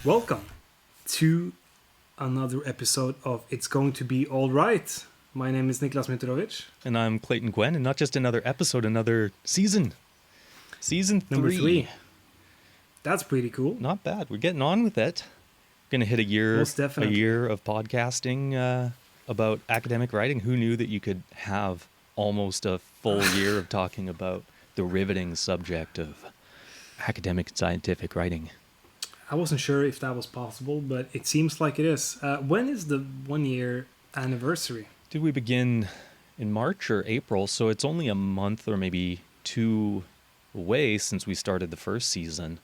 Welcome to another episode of It's Going to Be All Right. My name is Niklas Mitrovic. And I'm Clayton Gwen, and not just another episode, another season. Season Number 3. That's pretty cool. Not bad. We're getting on with it. Gonna hit a year Most definitely. a year of podcasting about academic writing. Who knew that you could have almost a full year of talking about the riveting subject of academic and scientific writing? I wasn't sure if that was possible, but it seems like it is. When is the 1 year anniversary? Did we begin in March or April? So it's only a month or maybe two away since we started the first season.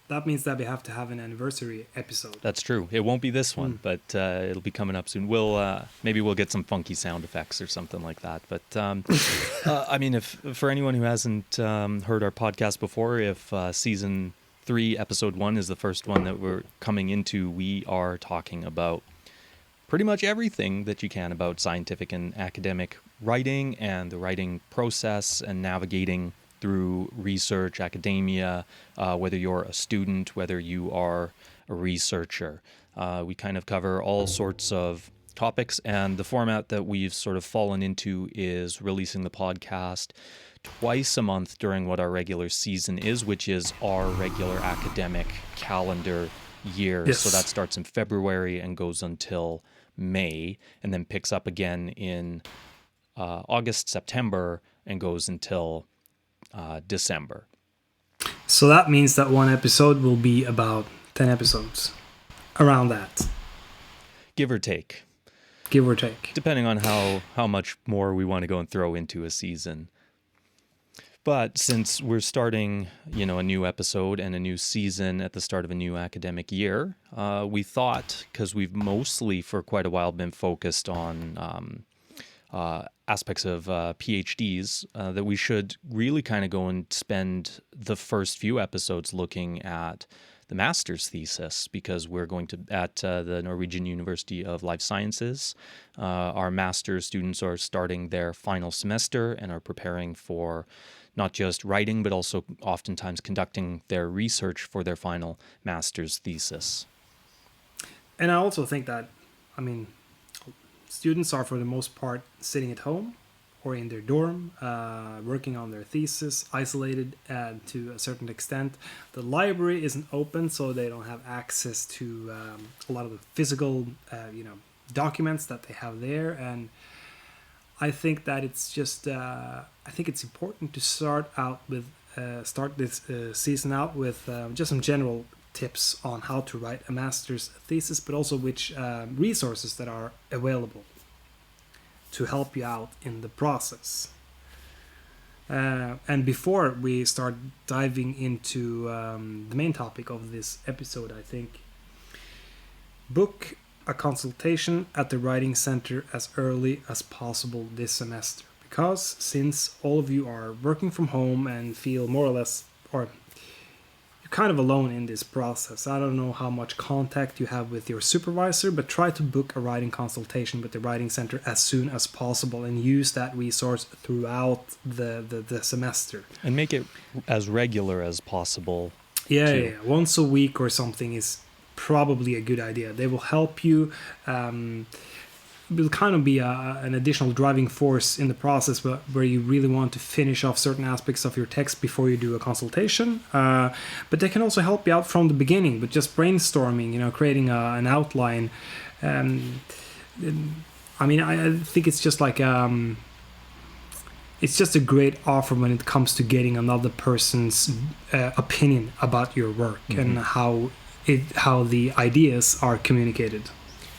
That means that we have to have an anniversary episode. That's true. It won't be this one, but it'll be coming up soon. Maybe we'll get some funky sound effects or something like that. But I mean, if for anyone who hasn't heard our podcast before, if season 3, episode 1 is the first one that we're coming into, we are talking about pretty much everything that you can about scientific and academic writing and the writing process and navigating through research, academia, whether you're a student, whether you are a researcher. We kind of cover all sorts of topics, and the format that we've sort of fallen into is releasing the podcast twice a month during what our regular season is, which is our regular academic calendar year. Yes. So that starts in February and goes until May, and then picks up again in August, September, and goes until December. So that means that one episode will be about 10 episodes. Around that. Give or take. Give or take. Depending on how much more we want to go and throw into a season. But since we're starting, a new episode and a new season at the start of a new academic year, we thought, because we've mostly for quite a while been focused on aspects of PhDs, that we should really kind of go and spend the first few episodes looking at the master's thesis, because we're going to, at the Norwegian University of Life Sciences, our master's students are starting their final semester and are preparing for not just writing, but also oftentimes conducting their research for their final master's thesis. And I also think that, students are for the most part sitting at home or in their dorm, working on their thesis, isolated to a certain extent. The library isn't open, so they don't have access to a lot of the physical, documents that they have there. And I think that it's just, I think it's important to start this season out with just some general tips on how to write a master's thesis, but also which resources that are available to help you out in the process. And before we start diving into the main topic of this episode, I think book a consultation at the Writing Center as early as possible this semester. Because since all of you are working from home and feel more or less, or you're kind of alone in this process, I don't know how much contact you have with your supervisor, but try to book a writing consultation with the Writing Center as soon as possible and use that resource throughout the semester. And make it as regular as possible. Yeah. Once a week or something is probably a good idea. They will help you. Will kind of be an additional driving force in the process where you really want to finish off certain aspects of your text before you do a consultation. But they can also help you out from the beginning with just brainstorming, creating an outline. I think it's just like it's just a great offer when it comes to getting another person's opinion about your work and how the ideas are communicated.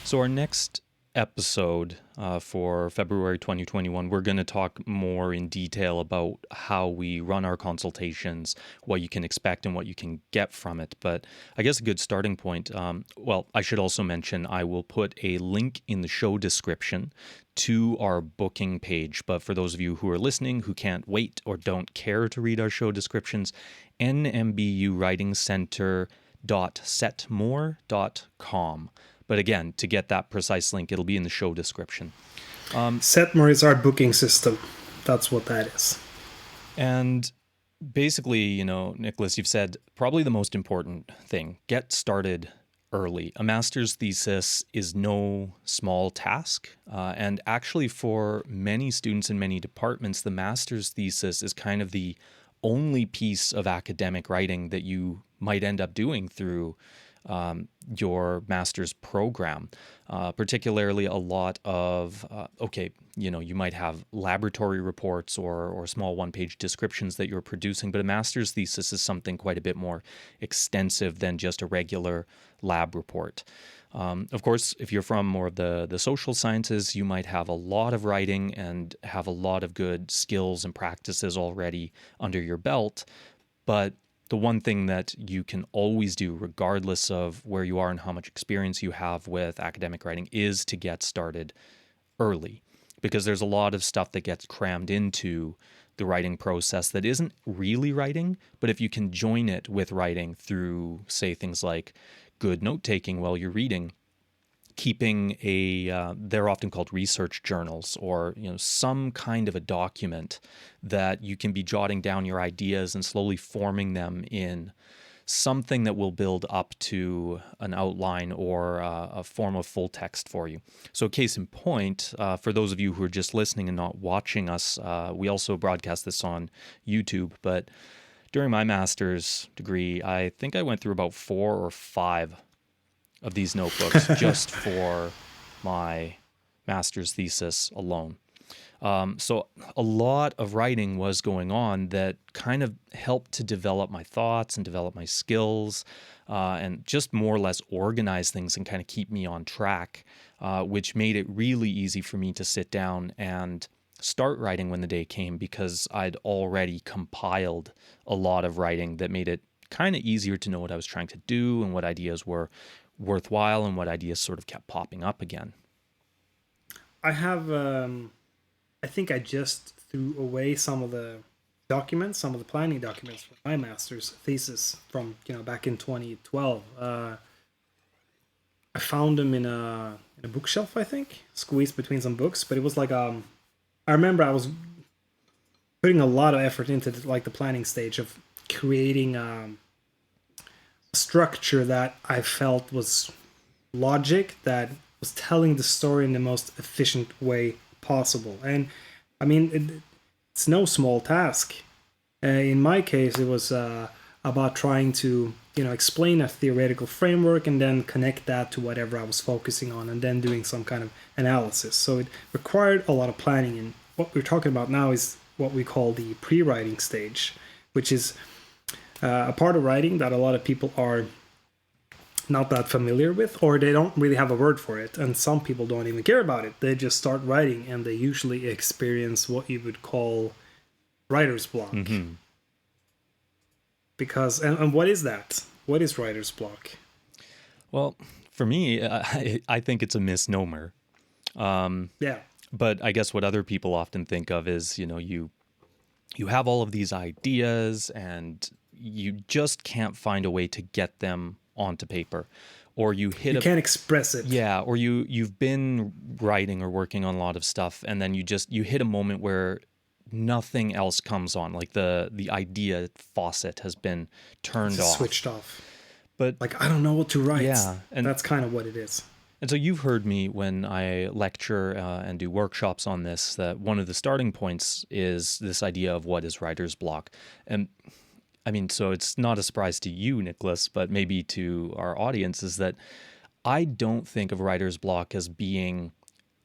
So our next episode for February 2021, we're going to talk more in detail about how we run our consultations, what you can expect and what you can get from it. But I guess a good starting point, I should also mention I will put a link in the show description to our booking page. But for those of you who are listening who can't wait or don't care to read our show descriptions, nmbuwritingcenter.setmore.com. But again, to get that precise link, it'll be in the show description. Setmore is our booking system. That's what that is. And basically, Nicholas, you've said probably the most important thing: get started early. A master's thesis is no small task. And actually, for many students in many departments, the master's thesis is kind of the only piece of academic writing that you might end up doing through your master's program. Particularly a lot of, you might have laboratory reports or small one-page descriptions that you're producing, but a master's thesis is something quite a bit more extensive than just a regular lab report. Of course, if you're from more of the social sciences, you might have a lot of writing and have a lot of good skills and practices already under your belt, but the one thing that you can always do, regardless of where you are and how much experience you have with academic writing, is to get started early, because there's a lot of stuff that gets crammed into the writing process that isn't really writing. But if you can join it with writing through, say, things like good note-taking while you're reading, keeping they're often called research journals, or some kind of a document that you can be jotting down your ideas and slowly forming them in something that will build up to an outline or a form of full text for you. So case in point, for those of you who are just listening and not watching us, we also broadcast this on YouTube, but during my master's degree, I think I went through about 4 or 5 of these notebooks just for my master's thesis alone. So a lot of writing was going on that kind of helped to develop my thoughts and develop my skills, and just more or less organize things and kind of keep me on track, which made it really easy for me to sit down and start writing when the day came, because I'd already compiled a lot of writing that made it kind of easier to know what I was trying to do and what ideas were worthwhile and what ideas sort of kept popping up again. I have, I think I just threw away some of the documents, some of the planning documents for my master's thesis from, back in 2012. I found them in a bookshelf, I think, squeezed between some books, but it was like, I remember I was putting a lot of effort into the planning stage of creating structure that I felt was logic, that was telling the story in the most efficient way possible. And I mean, it's no small task. In my case, it was about trying to explain a theoretical framework and then connect that to whatever I was focusing on, and then doing some kind of analysis. So it required a lot of planning. And what we're talking about now is what we call the pre-writing stage, which is a part of writing that a lot of people are not that familiar with, or they don't really have a word for it, and some people don't even care about it. They just start writing, and they usually experience what you would call writer's block. Mm-hmm. Because, and what is that? What is writer's block? Well, for me, I think it's a misnomer. Yeah. But I guess what other people often think of is, you have all of these ideas and you just can't find a way to get them onto paper, or you can't express it. Yeah, or you've been writing or working on a lot of stuff, and then you hit a moment where nothing else comes on, like the idea faucet has been turned off, switched off. But I don't know what to write. Yeah, and that's kind of what it is. And so you've heard me when I lecture and do workshops on this, that one of the starting points is this idea of what is writer's block. And I mean, so it's not a surprise to you, Nicholas, but maybe to our audience, is that I don't think of writer's block as being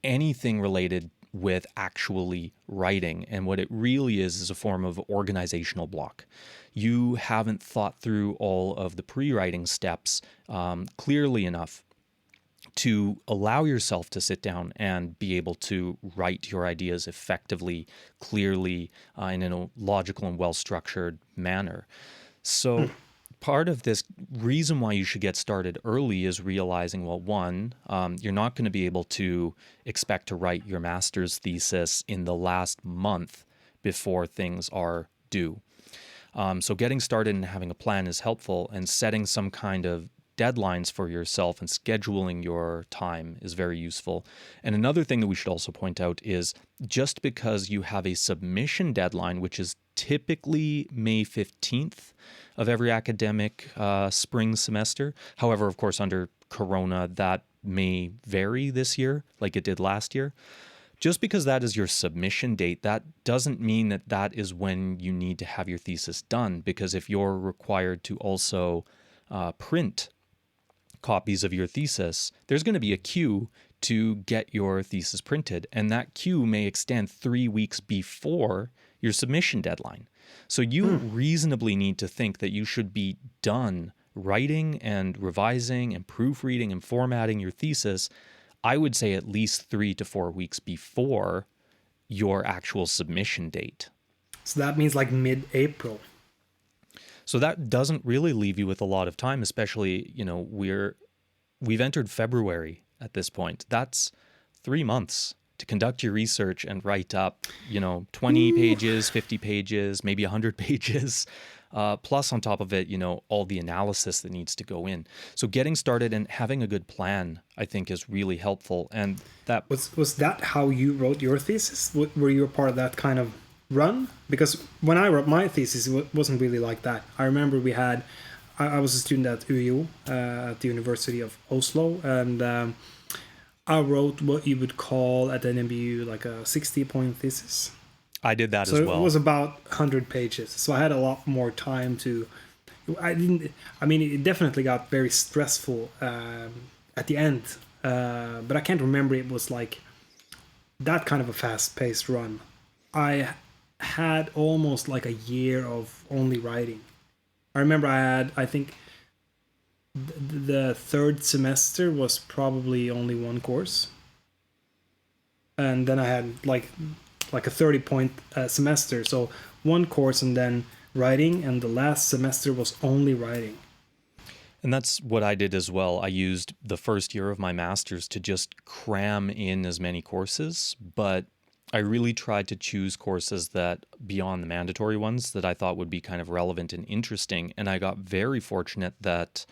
anything related with actually writing. And what it really is a form of organizational block. You haven't thought through all of the pre-writing steps clearly enough to allow yourself to sit down and be able to write your ideas effectively, clearly, in a logical and well-structured manner. So part of this reason why you should get started early is realizing, well, one, you're not going to be able to expect to write your master's thesis in the last month before things are due. So getting started and having a plan is helpful, and setting some kind of deadlines for yourself and scheduling your time is very useful. And another thing that we should also point out is, just because you have a submission deadline, which is typically May 15th of every academic spring semester. However, of course, under Corona, that may vary this year like it did last year. Just because that is your submission date, that doesn't mean that that is when you need to have your thesis done, because if you're required to also print copies of your thesis, there's going to be a queue to get your thesis printed, and that queue may extend 3 weeks before your submission deadline. So you reasonably need to think that you should be done writing and revising and proofreading and formatting your thesis, I would say at least 3 to 4 weeks before your actual submission date. So that means like mid-April. So that doesn't really leave you with a lot of time, especially, we've entered February at this point. That's 3 months to conduct your research and write up, 20 pages, 50 pages, maybe 100 pages. Plus on top of it, all the analysis that needs to go in. So getting started and having a good plan, I think, is really helpful. And that was that how you wrote your thesis? Were you a part of that kind of run? Because when I wrote my thesis, it wasn't really like that. I remember I was a student at UiO, at the University of Oslo, and I wrote what you would call at NMBU like a 60-point thesis. I did that as well. So it was about 100 pages. So I had a lot more time to... it definitely got very stressful at the end. But I can't remember it was like that kind of a fast-paced run. I had almost like a year of only writing. I remember I think the third semester was probably only one course. And then I had like a 30-point semester. So one course and then writing, and the last semester was only writing. And that's what I did as well. I used the first year of my master's to just cram in as many courses, but I really tried to choose courses that, beyond the mandatory ones, that I thought would be kind of relevant and interesting. And I got very fortunate that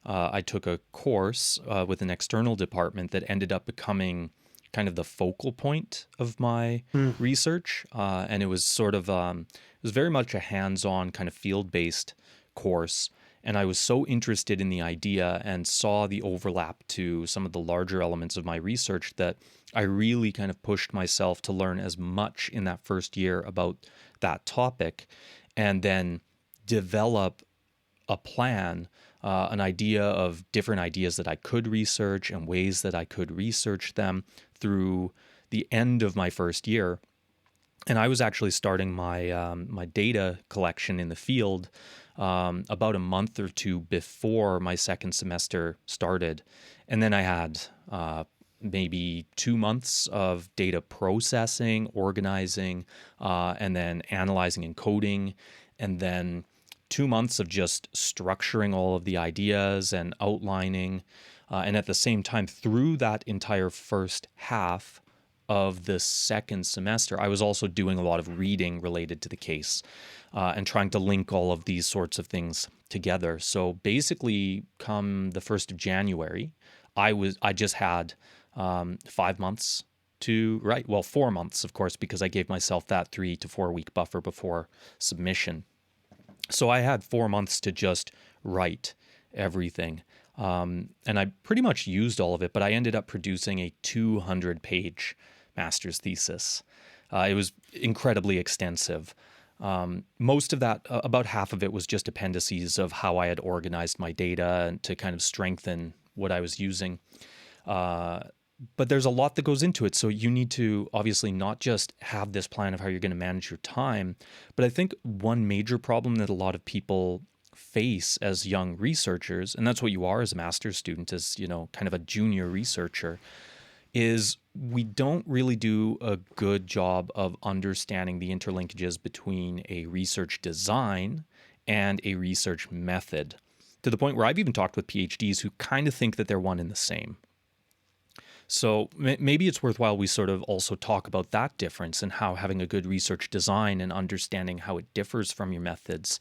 I took a course with an external department that ended up becoming kind of the focal point of my research. And it was sort of, it was very much a hands-on kind of field-based course. And I was so interested in the idea and saw the overlap to some of the larger elements of my research that I really kind of pushed myself to learn as much in that first year about that topic, and then develop a plan, an idea of different ideas that I could research and ways that I could research them through the end of my first year. And I was actually starting my my data collection in the field about a month or two before my second semester started. And then I had maybe 2 months of data processing, organizing, and then analyzing and coding, and then 2 months of just structuring all of the ideas and outlining. And at the same time, through that entire first half of the second semester, I was also doing a lot of reading related to the case and trying to link all of these sorts of things together. So basically, come the 1st of January, I just had 5 months to write. Well, 4 months, of course, because I gave myself that 3 to 4 week buffer before submission. So I had 4 months to just write everything. And I pretty much used all of it, but I ended up producing a 200-page master's thesis. It was incredibly extensive. Most of that, about half of it, was just appendices of how I had organized my data and to kind of strengthen what I was using. But there's a lot that goes into it. So you need to obviously not just have this plan of how you're going to manage your time, but I think one major problem that a lot of people face as young researchers, and that's what you are as a master's student, as, kind of a junior researcher, is we don't really do a good job of understanding the interlinkages between a research design and a research method, to the point where I've even talked with PhDs who kind of think that they're one and the same. So maybe it's worthwhile we sort of also talk about that difference and how having a good research design and understanding how it differs from your methods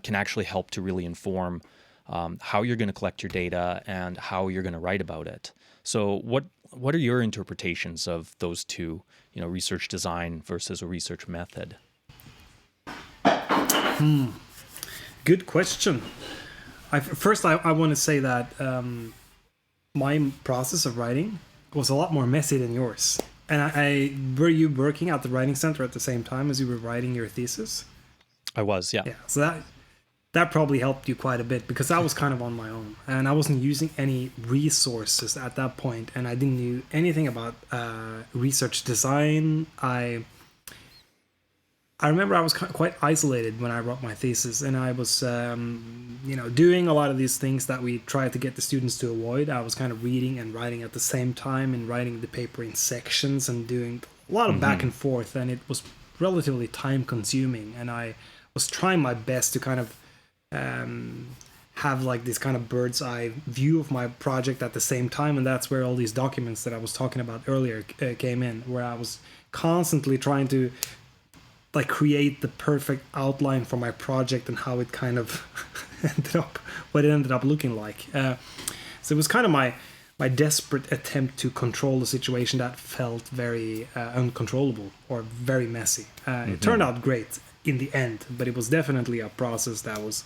can actually help to really inform how you're going to collect your data and how you're going to write about it. So what are your interpretations of those two, research design versus a research method? Good question. I want to say that my process of writing was a lot more messy than yours. And were you working at the writing center at the same time as you were writing your thesis? I was, yeah. Yeah. So that probably helped you quite a bit, because I was kind of on my own and I wasn't using any resources at that point, and I didn't know anything about research design. I remember I was quite isolated when I wrote my thesis, and I was, doing a lot of these things that we tried to get the students to avoid. I was kind of reading and writing at the same time, and writing the paper in sections and doing a lot of back and forth, and it was relatively time consuming. And I was trying my best to kind of have like this kind of bird's eye view of my project at the same time, and that's where all these documents that I was talking about earlier came in, where I was constantly trying to like create the perfect outline for my project and how it kind of ended up looking like. So it was kind of my desperate attempt to control the situation that felt very uncontrollable or very messy. It turned out great in the end, but it was definitely a process that was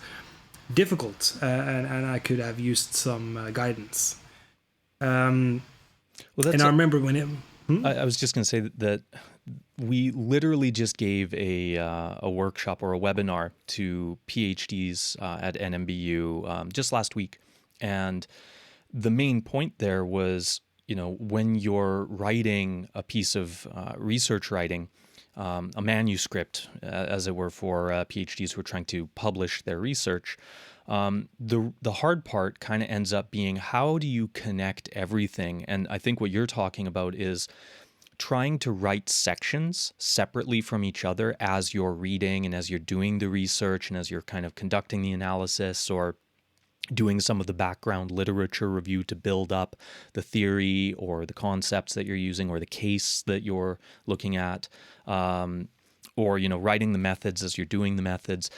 difficult, and I could have used some guidance. And I remember when it... I was just going to say that we literally just gave a workshop or a webinar to PhDs at NMBU just last week. And the main point there was, when you're writing a piece of research writing, a manuscript, as it were, for PhDs who are trying to publish their research, the hard part kind of ends up being, how do you connect everything? And I think what you're talking about is trying to write sections separately from each other as you're reading and as you're doing the research and as you're kind of conducting the analysis or doing some of the background literature review to build up the theory or the concepts that you're using or the case that you're looking at, or, writing the methods as you're doing the methods.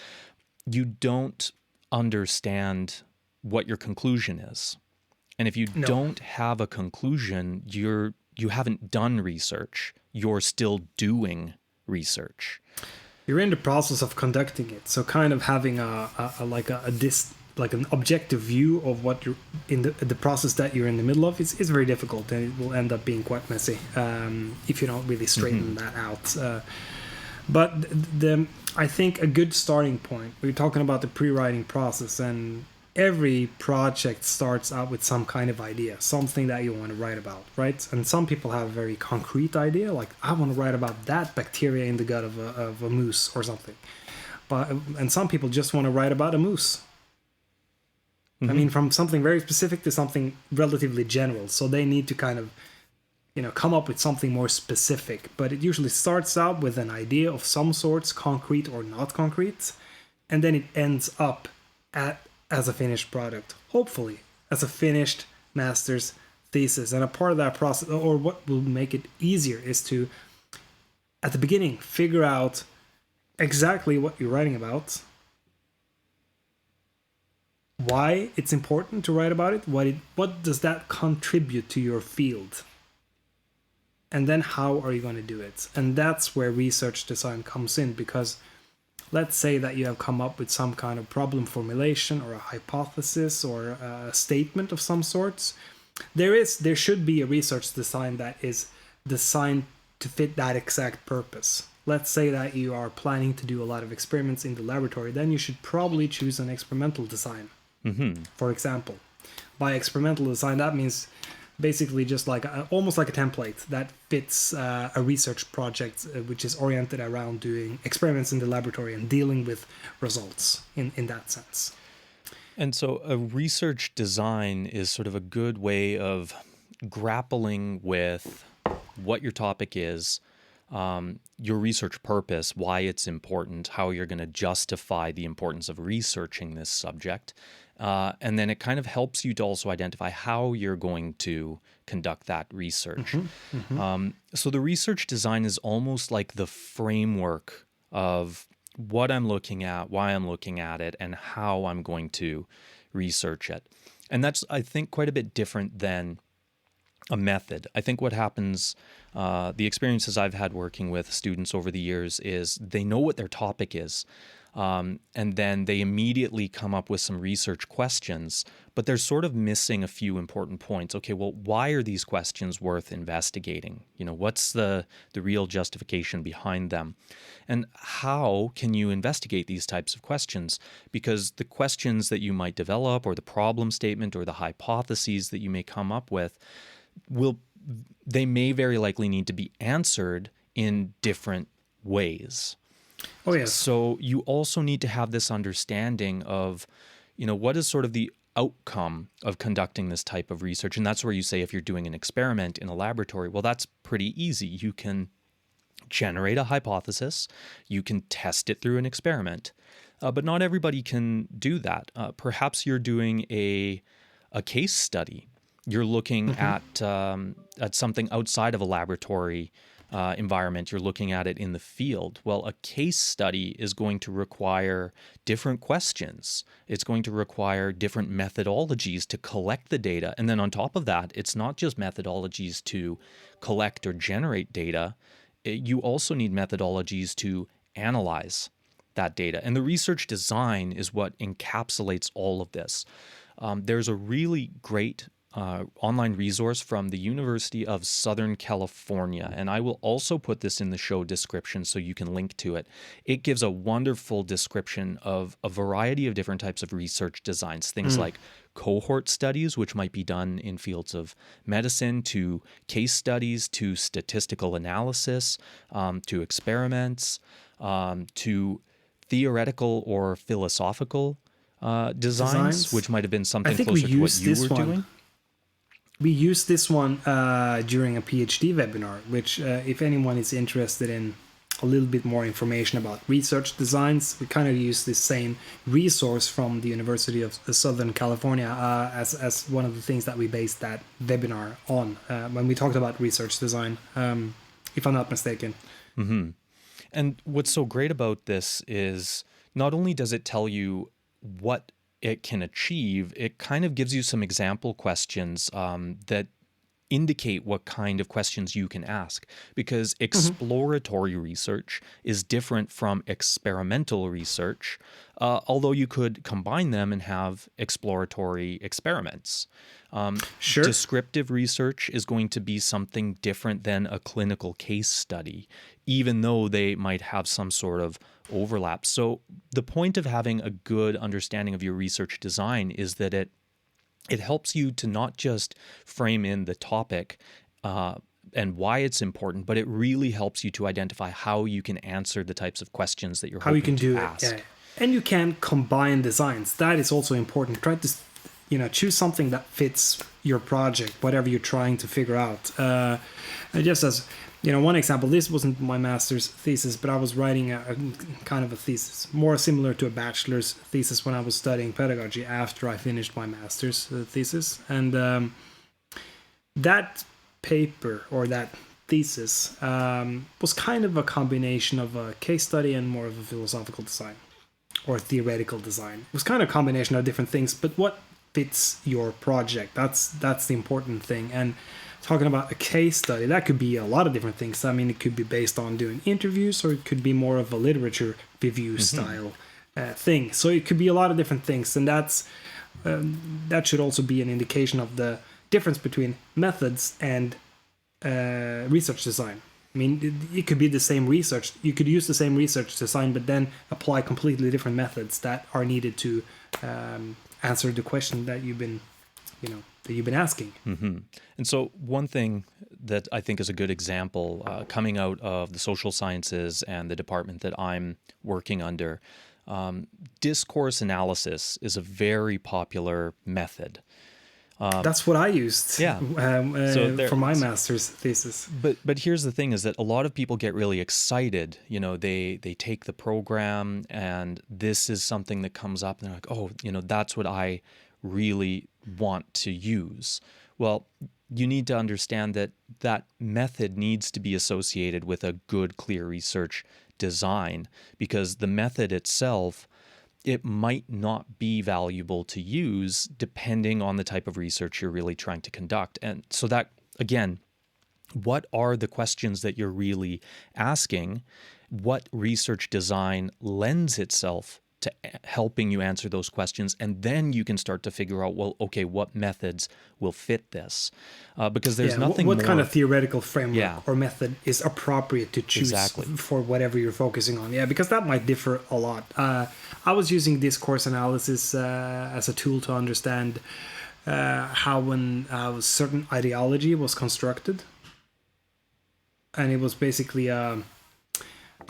You don't understand what your conclusion is. And if you don't have a conclusion, you haven't done research. You're still doing research. You're in the process of conducting it, so kind of having an objective view of what you're in the process that you're in the middle of is very difficult, and it will end up being quite messy if you don't really straighten that out. But I think a good starting point, we're talking about the pre-writing process, and every project starts out with some kind of idea, something that you want to write about, right? And some people have a very concrete idea, like I want to write about that bacteria in the gut of a moose or something. And some people just want to write about a moose. I mean, from something very specific to something relatively general. So they need to kind of, come up with something more specific. But it usually starts out with an idea of some sorts, concrete or not concrete, and then it ends up as a finished product, hopefully as a finished master's thesis. And a part of that process, or what will make it easier, is to, at the beginning, figure out exactly what you're writing about, why it's important to write about it, what does that contribute to your field, and then how are you going to do it. And that's where research design comes in, because let's say that you have come up with some kind of problem formulation or a hypothesis or a statement of some sorts. There should be a research design that is designed to fit that exact purpose. Let's say that you are planning to do a lot of experiments in the laboratory, then you should probably choose an experimental design. For example, by experimental design, that means basically just like almost like a template that fits a research project which is oriented around doing experiments in the laboratory and dealing with results in that sense. And so a research design is sort of a good way of grappling with what your topic is, your research purpose, why it's important, how you're going to justify the importance of researching this subject. And then it kind of helps you to also identify how you're going to conduct that research. So the research design is almost like the framework of what I'm looking at, why I'm looking at it, and how I'm going to research it. And that's, I think, quite a bit different than a method. I think what happens, the experiences I've had working with students over the years is they know what their topic is. And then they immediately come up with some research questions, but they're sort of missing a few important points. Okay, well, why are these questions worth investigating? What's the real justification behind them? And how can you investigate these types of questions? Because the questions that you might develop, or the problem statement, or the hypotheses that you may come up with, they may very likely need to be answered in different ways. Oh, yes. So you also need to have this understanding of, what is sort of the outcome of conducting this type of research. And that's where you say, if you're doing an experiment in a laboratory, well, that's pretty easy. You can generate a hypothesis, you can test it through an experiment, but not everybody can do that. Perhaps you're doing a case study. You're looking at something outside of a laboratory environment. You're looking at it in the field. Well, a case study is going to require different questions. It's going to require different methodologies to collect the data. And then on top of that, it's not just methodologies to collect or generate data. You also need methodologies to analyze that data. And the research design is what encapsulates all of this. There's a really great online resource from the University of Southern California, and I will also put this in the show description so you can link to it. It gives a wonderful description of a variety of different types of research designs, things like cohort studies, which might be done in fields of medicine, to case studies, to statistical analysis, to experiments, to theoretical or philosophical designs, which might have been something closer to what you were doing. We used this one during a PhD webinar, which if anyone is interested in a little bit more information about research designs, we kind of use this same resource from the University of Southern California as one of the things that we based that webinar on when we talked about research design, if I'm not mistaken. Mm-hmm. And what's so great about this is not only does it tell you what it can achieve, it kind of gives you some example questions that indicate what kind of questions you can ask, because exploratory research is different from experimental research, although you could combine them and have exploratory experiments. Sure. Descriptive research is going to be something different than a clinical case study, even though they might have some sort of overlap. So the point of having a good understanding of your research design is that it helps you to not just frame in the topic and why it's important, but it really helps you to identify how you can answer the types of questions that you're hoping to ask. Yeah. And you can combine designs. That is also important. Try to choose something that fits your project, whatever you're trying to figure out. Just as one example, this wasn't my master's thesis, but I was writing a kind of a thesis, more similar to a bachelor's thesis when I was studying pedagogy after I finished my master's thesis. And that paper, or that thesis, was kind of a combination of a case study and more of a philosophical design or theoretical design. It was kind of a combination of different things, but what fits your project? That's the important thing. And talking about a case study, that could be a lot of different things. I mean, it could be based on doing interviews, or it could be more of a literature review style thing. So it could be a lot of different things, and that should also be an indication of the difference between methods and research design. I mean, it could be the same research. You could use the same research design, but then apply completely different methods that are needed to answer the question that you've been asking. Mm-hmm. And so one thing that I think is a good example coming out of the social sciences and the department that I'm working under, discourse analysis is a very popular method. That's what I used for my master's thesis. But here's the thing, is that a lot of people get really excited. They take the program and this is something that comes up and they're like, oh, that's what I really want to use. Well, you need to understand that method needs to be associated with a good, clear research design, because the method itself, it might not be valuable to use depending on the type of research you're really trying to conduct. And so that, again, what are the questions that you're really asking? what research design lends itself to helping you answer those questions, and then you can start to figure out, well, okay, what methods will fit this? Because there's nothing what more... kind of theoretical framework Yeah. or method is appropriate to choose Exactly. for whatever you're focusing on. Yeah, because that might differ a lot. I was using discourse analysis as a tool to understand how when a certain ideology was constructed, and it was basically a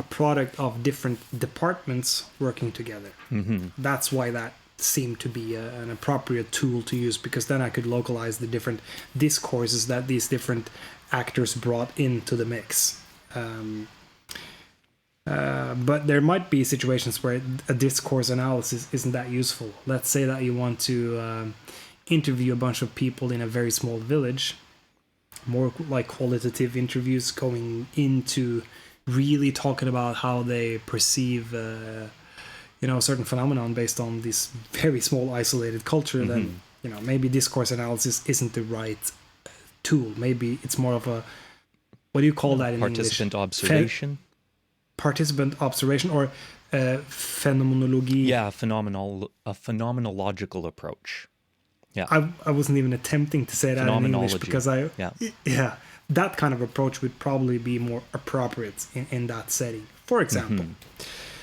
product of different departments working together. Mm-hmm. That's why that seemed to be an appropriate tool to use, because then I could localize the different discourses that these different actors brought into the mix. But there might be situations where a discourse analysis isn't that useful. Let's say that you want to interview a bunch of people in a very small village, more like qualitative interviews going into really talking about how they perceive a certain phenomenon based on this very small isolated culture. Then maybe discourse analysis isn't the right tool. Maybe it's more of a, what do you call that in Participant English? observation. Participant observation, or phenomenology. Yeah, a phenomenological approach. Yeah, I wasn't even attempting to say that in English because that kind of approach would probably be more appropriate in that setting, for example.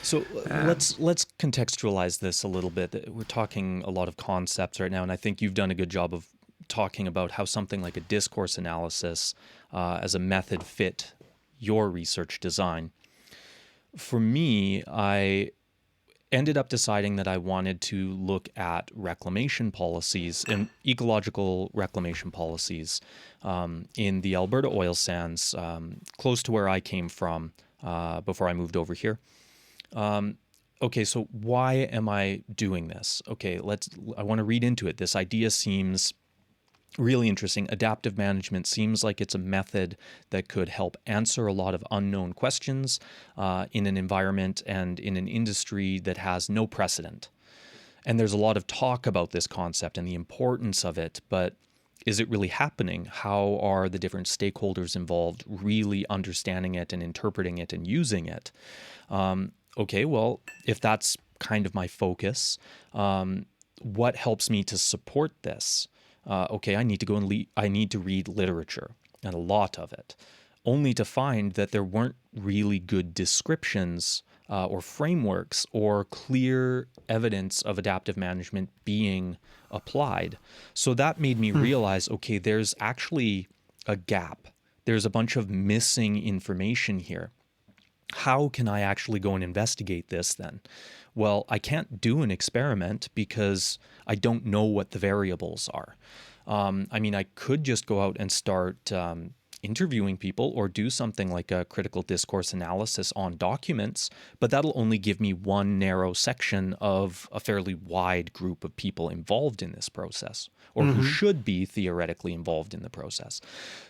So let's contextualize this a little bit. We're talking a lot of concepts right now, and I think you've done a good job of talking about how something like a discourse analysis as a method fit your research design. For me, I ended up deciding that I wanted to look at reclamation policies and ecological reclamation policies in the Alberta oil sands, close to where I came from before I moved over here. Okay, so why am I doing this? Okay, I want to read into it. This idea seems really interesting. Adaptive management seems like it's a method that could help answer a lot of unknown questions in an environment and in an industry that has no precedent. And there's a lot of talk about this concept and the importance of it, but is it really happening? How are the different stakeholders involved really understanding it and interpreting it and using it? Okay, well, if that's kind of my focus, what helps me to support this? Okay, I need to go and I need to read literature, and a lot of it, only to find that there weren't really good descriptions or frameworks or clear evidence of adaptive management being applied. So that made me realize, okay, there's actually a gap. There's a bunch of missing information here. How can I actually go and investigate this then? Well, I can't do an experiment because I don't know what the variables are. I mean, I could just go out and start interviewing people or do something like a critical discourse analysis on documents, but that'll only give me one narrow section of a fairly wide group of people involved in this process, or who should be theoretically involved in the process.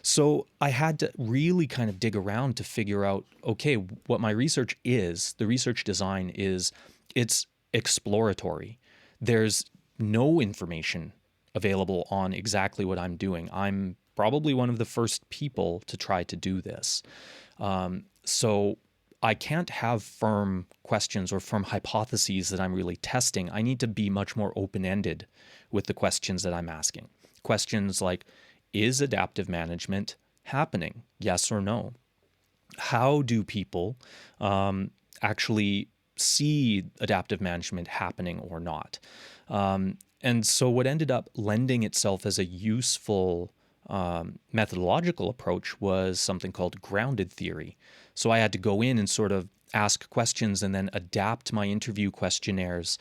So I had to really kind of dig around to figure out, okay, what my research is, the research design is, it's exploratory. There's no information available on exactly what I'm doing. I'm probably one of the first people to try to do this. So I can't have firm questions or firm hypotheses that I'm really testing. I need to be much more open-ended with the questions that I'm asking. Questions like, is adaptive management happening? Yes or no? How do people actually see adaptive management happening or not? And so what ended up lending itself as a useful methodological approach was something called grounded theory. So I had to go in and sort of ask questions and then adapt my interview questionnaires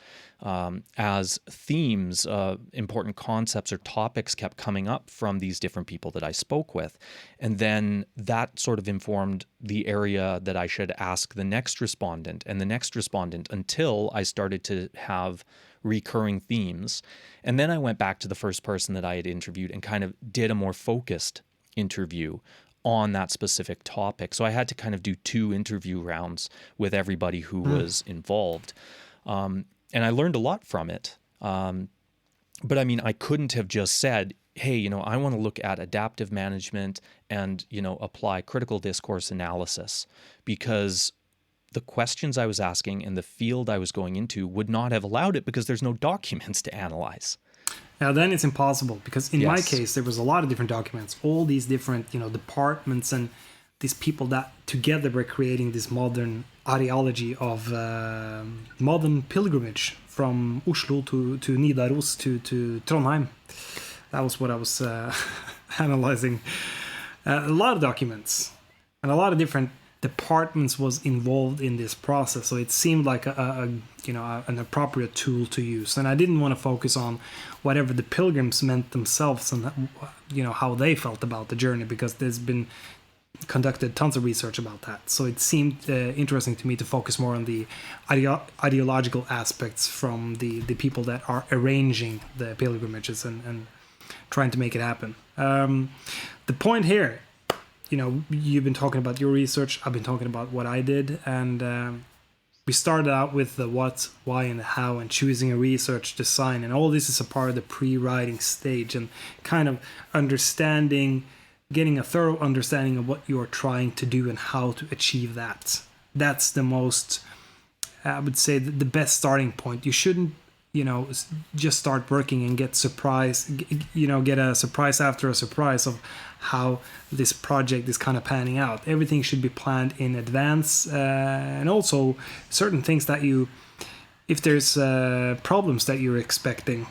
as themes, important concepts or topics kept coming up from these different people that I spoke with. And then that sort of informed the area that I should ask the next respondent and the next respondent until I started to have recurring themes. And then I went back to the first person that I had interviewed and kind of did a more focused interview on that specific topic. So I had to kind of do 2 interview rounds with everybody who was involved. And I learned a lot from it. But I mean, I couldn't have just said, hey, I want to look at adaptive management and, apply critical discourse analysis, because the questions I was asking and the field I was going into would not have allowed it because there's no documents to analyze. Now then it's impossible, because in my Yes. case there was a lot of different documents, all these different departments, and these people that together were creating this modern ideology of modern pilgrimage from Oslo to Nidaros to Trondheim. That was what I was analyzing. A lot of documents and a lot of different departments was involved in this process, so it seemed like an appropriate tool to use. And I didn't want to focus on whatever the pilgrims meant themselves and how they felt about the journey, because there's been conducted tons of research about that. So it seemed interesting to me to focus more on the ideological aspects from the people that are arranging the pilgrimages and trying to make it happen. The point here, you've been talking about your research, I've been talking about what I did, and we started out with the what, why, and how, and choosing a research design, and all this is a part of the pre-writing stage, and kind of getting a thorough understanding of what you're trying to do and how to achieve that. That's the most, I would say, the best starting point. You shouldn't just start working and get a surprise after a surprise of how this project is kind of panning out. Everything should be planned in advance, and also certain things that if there's problems that you're expecting,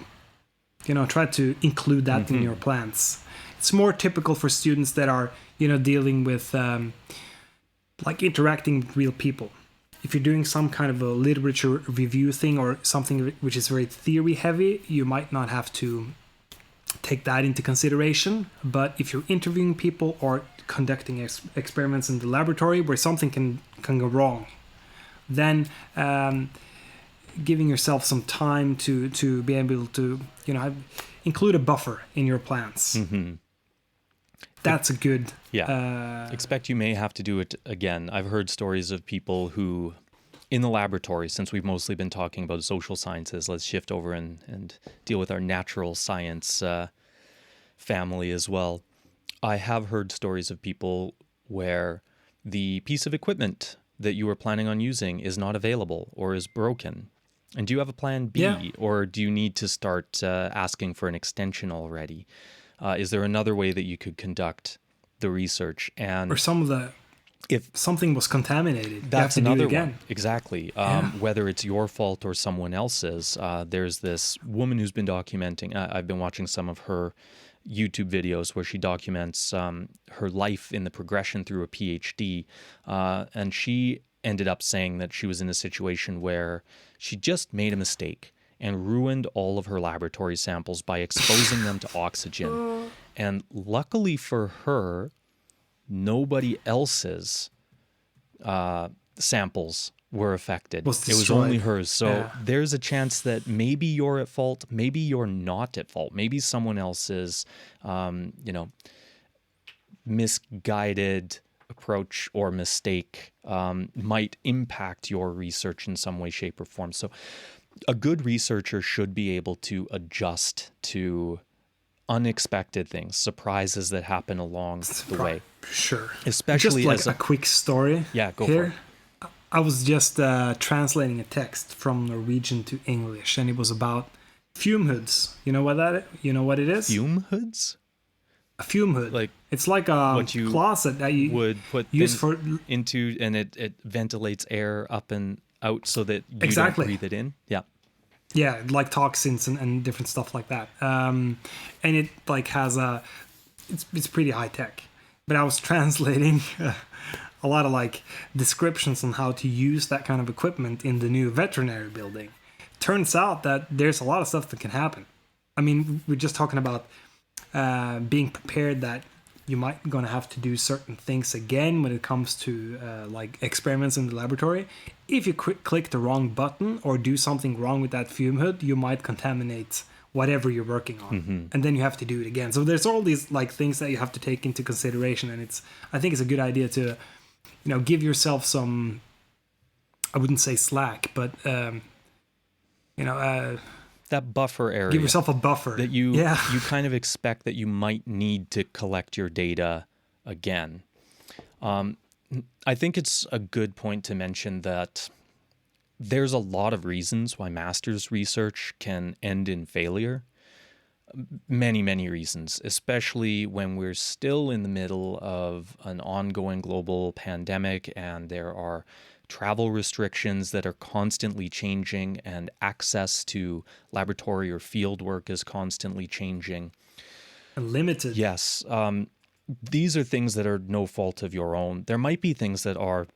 try to include that in your plans. It's more typical for students that are dealing with like interacting with real people. If you're doing some kind of a literature review thing or something which is very theory heavy, you might not have to take that into consideration. But if you're interviewing people or conducting experiments in the laboratory where something can go wrong, then giving yourself some time to be able to include a buffer in your plans. Mm-hmm. That's a good... Expect you may have to do it again. I've heard stories of people who, in the laboratory, since we've mostly been talking about social sciences, let's shift over and deal with our natural science family as well. I have heard stories of people where the piece of equipment that you were planning on using is not available or is broken. And do you have a plan B, or do you need to start asking for an extension already? Is there another way that you could conduct the research? Or if something was contaminated, that's you have to another do it again. one. Exactly. Whether it's your fault or someone else's. There's this woman who's been documenting. I've been watching some of her YouTube videos where she documents her life in the progression through a PhD, and she ended up saying that she was in a situation where she just made a mistake and ruined all of her laboratory samples by exposing them to oxygen. And luckily for her, nobody else's samples were affected. It was only hers. So there's a chance that maybe you're at fault, maybe you're not at fault. Maybe someone else's, misguided approach or mistake might impact your research in some way, shape, or form. So a good researcher should be able to adjust to unexpected things, surprises that happen along the way. Sure. Especially just like a quick story. Yeah, go here. for it. I was just translating a text from Norwegian to English, and it was about fume hoods. You know what it is? Fume hoods? A fume hood. It's like a closet that you would put use into, and it ventilates air up and out so that you don't breathe it in. Yeah. Yeah, like toxins and different stuff like that. And it has it's pretty high tech. But I was translating a lot of descriptions on how to use that kind of equipment in the new veterinary building. Turns out that there's a lot of stuff that can happen. I mean, we're just talking about being prepared that you might gonna have to do certain things again when it comes to experiments in the laboratory. If you click the wrong button or do something wrong with that fume hood, you might contaminate whatever you're working on, and then you have to do it again. So there's all these things that you have to take into consideration, and I think it's a good idea to give yourself some, I wouldn't say slack, but that buffer area. Give yourself a buffer that you kind of expect that you might need to collect your data again. I think it's a good point to mention that there's a lot of reasons why master's research can end in failure. Many, many reasons, especially when we're still in the middle of an ongoing global pandemic and there are travel restrictions that are constantly changing and access to laboratory or field work is constantly changing. Limited. Yes. These are things that are no fault of your own. There might be things that are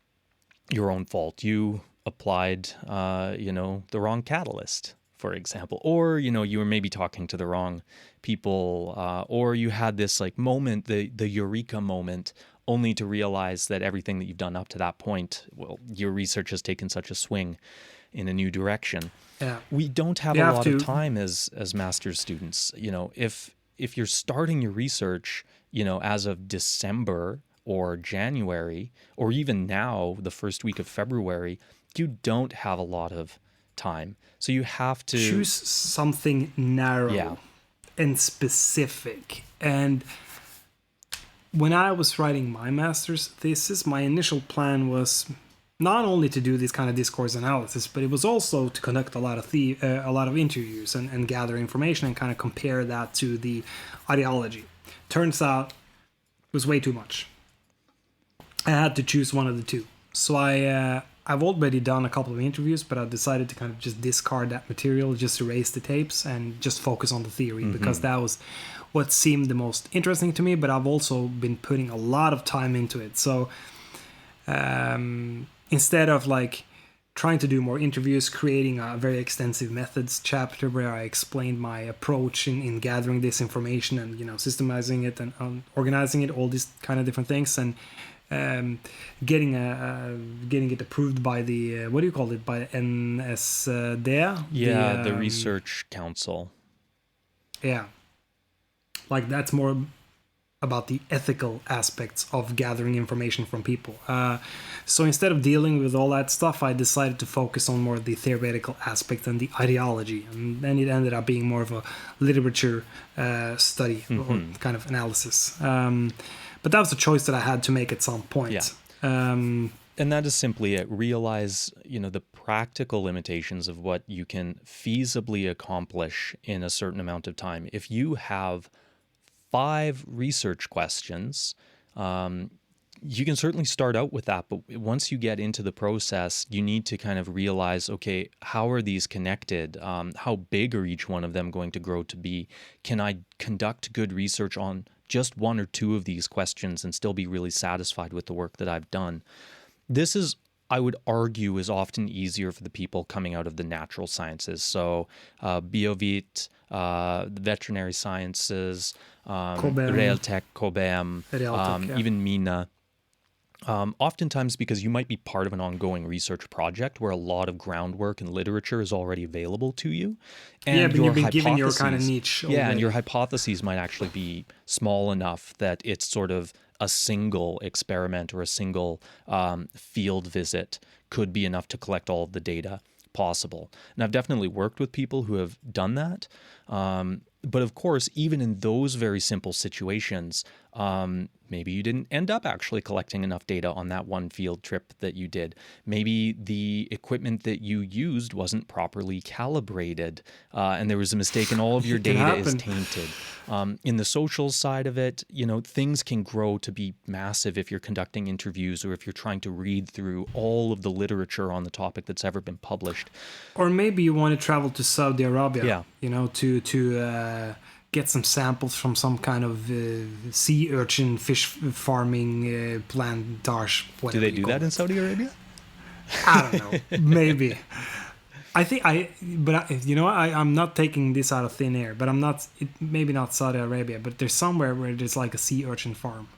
your own fault. You applied, the wrong catalyst, for example, or, you were maybe talking to the wrong people, or you had this like moment, the eureka moment, only to realize that everything that you've done up to that point, well, your research has taken such a swing in a new direction. Yeah. We don't have a lot of time as master's students. If you're starting your research, as of December or January, or even now, the first week of February, you don't have a lot of time. So you have to choose something narrow and specific. And when I was writing my master's thesis, my initial plan was not only to do this kind of discourse analysis, but it was also to conduct a lot of interviews and gather information and kind of compare that to the ideology. Turns out it was way too much. I had to choose one of the two. So I've already done a couple of interviews, but I decided to kind of just discard that material, just erase the tapes and just focus on the theory because that was what seemed the most interesting to me, but I've also been putting a lot of time into it. So instead of like trying to do more interviews, creating a very extensive methods chapter where I explained my approach in gathering this information and, systemizing it and organizing it, all these kind of different things, and getting it approved by the what do you call it, by NSD? The Research Council. Yeah, like that's more about the ethical aspects of gathering information from people. So instead of dealing with all that stuff, I decided to focus on more the theoretical aspect and the ideology, and then it ended up being more of a literature study or kind of analysis. But that was a choice that I had to make at some point. Yeah. And that is simply it. Realize, the practical limitations of what you can feasibly accomplish in a certain amount of time. If you have 5 research questions, you can certainly start out with that. But once you get into the process, you need to kind of realize, okay, how are these connected? How big are each one of them going to grow to be? Can I conduct good research on just 1 or 2 of these questions and still be really satisfied with the work that I've done? This is, I would argue, is often easier for the people coming out of the natural sciences. So Biovit, veterinary sciences, Realtek, Cobem, even Mina. Oftentimes because you might be part of an ongoing research project where a lot of groundwork and literature is already available to you. And but you've been given your kind of niche already. Yeah, and your hypotheses might actually be small enough that it's sort of a single experiment or a single field visit could be enough to collect all of the data possible. And I've definitely worked with people who have done that. But of course, even in those very simple situations, maybe you didn't end up actually collecting enough data on that one field trip that you did. Maybe the equipment that you used wasn't properly calibrated, and there was a mistake and all of your data is tainted. In the social side of it, things can grow to be massive if you're conducting interviews or if you're trying to read through all of the literature on the topic that's ever been published. Or maybe you want to travel to Saudi Arabia, Yeah. to get some samples from some kind of sea urchin fish farming plantage. Do they do that in Saudi Arabia? I don't know. Maybe. I think I'm not taking this out of thin air, but maybe not Saudi Arabia, but there's somewhere where there's like a sea urchin farm.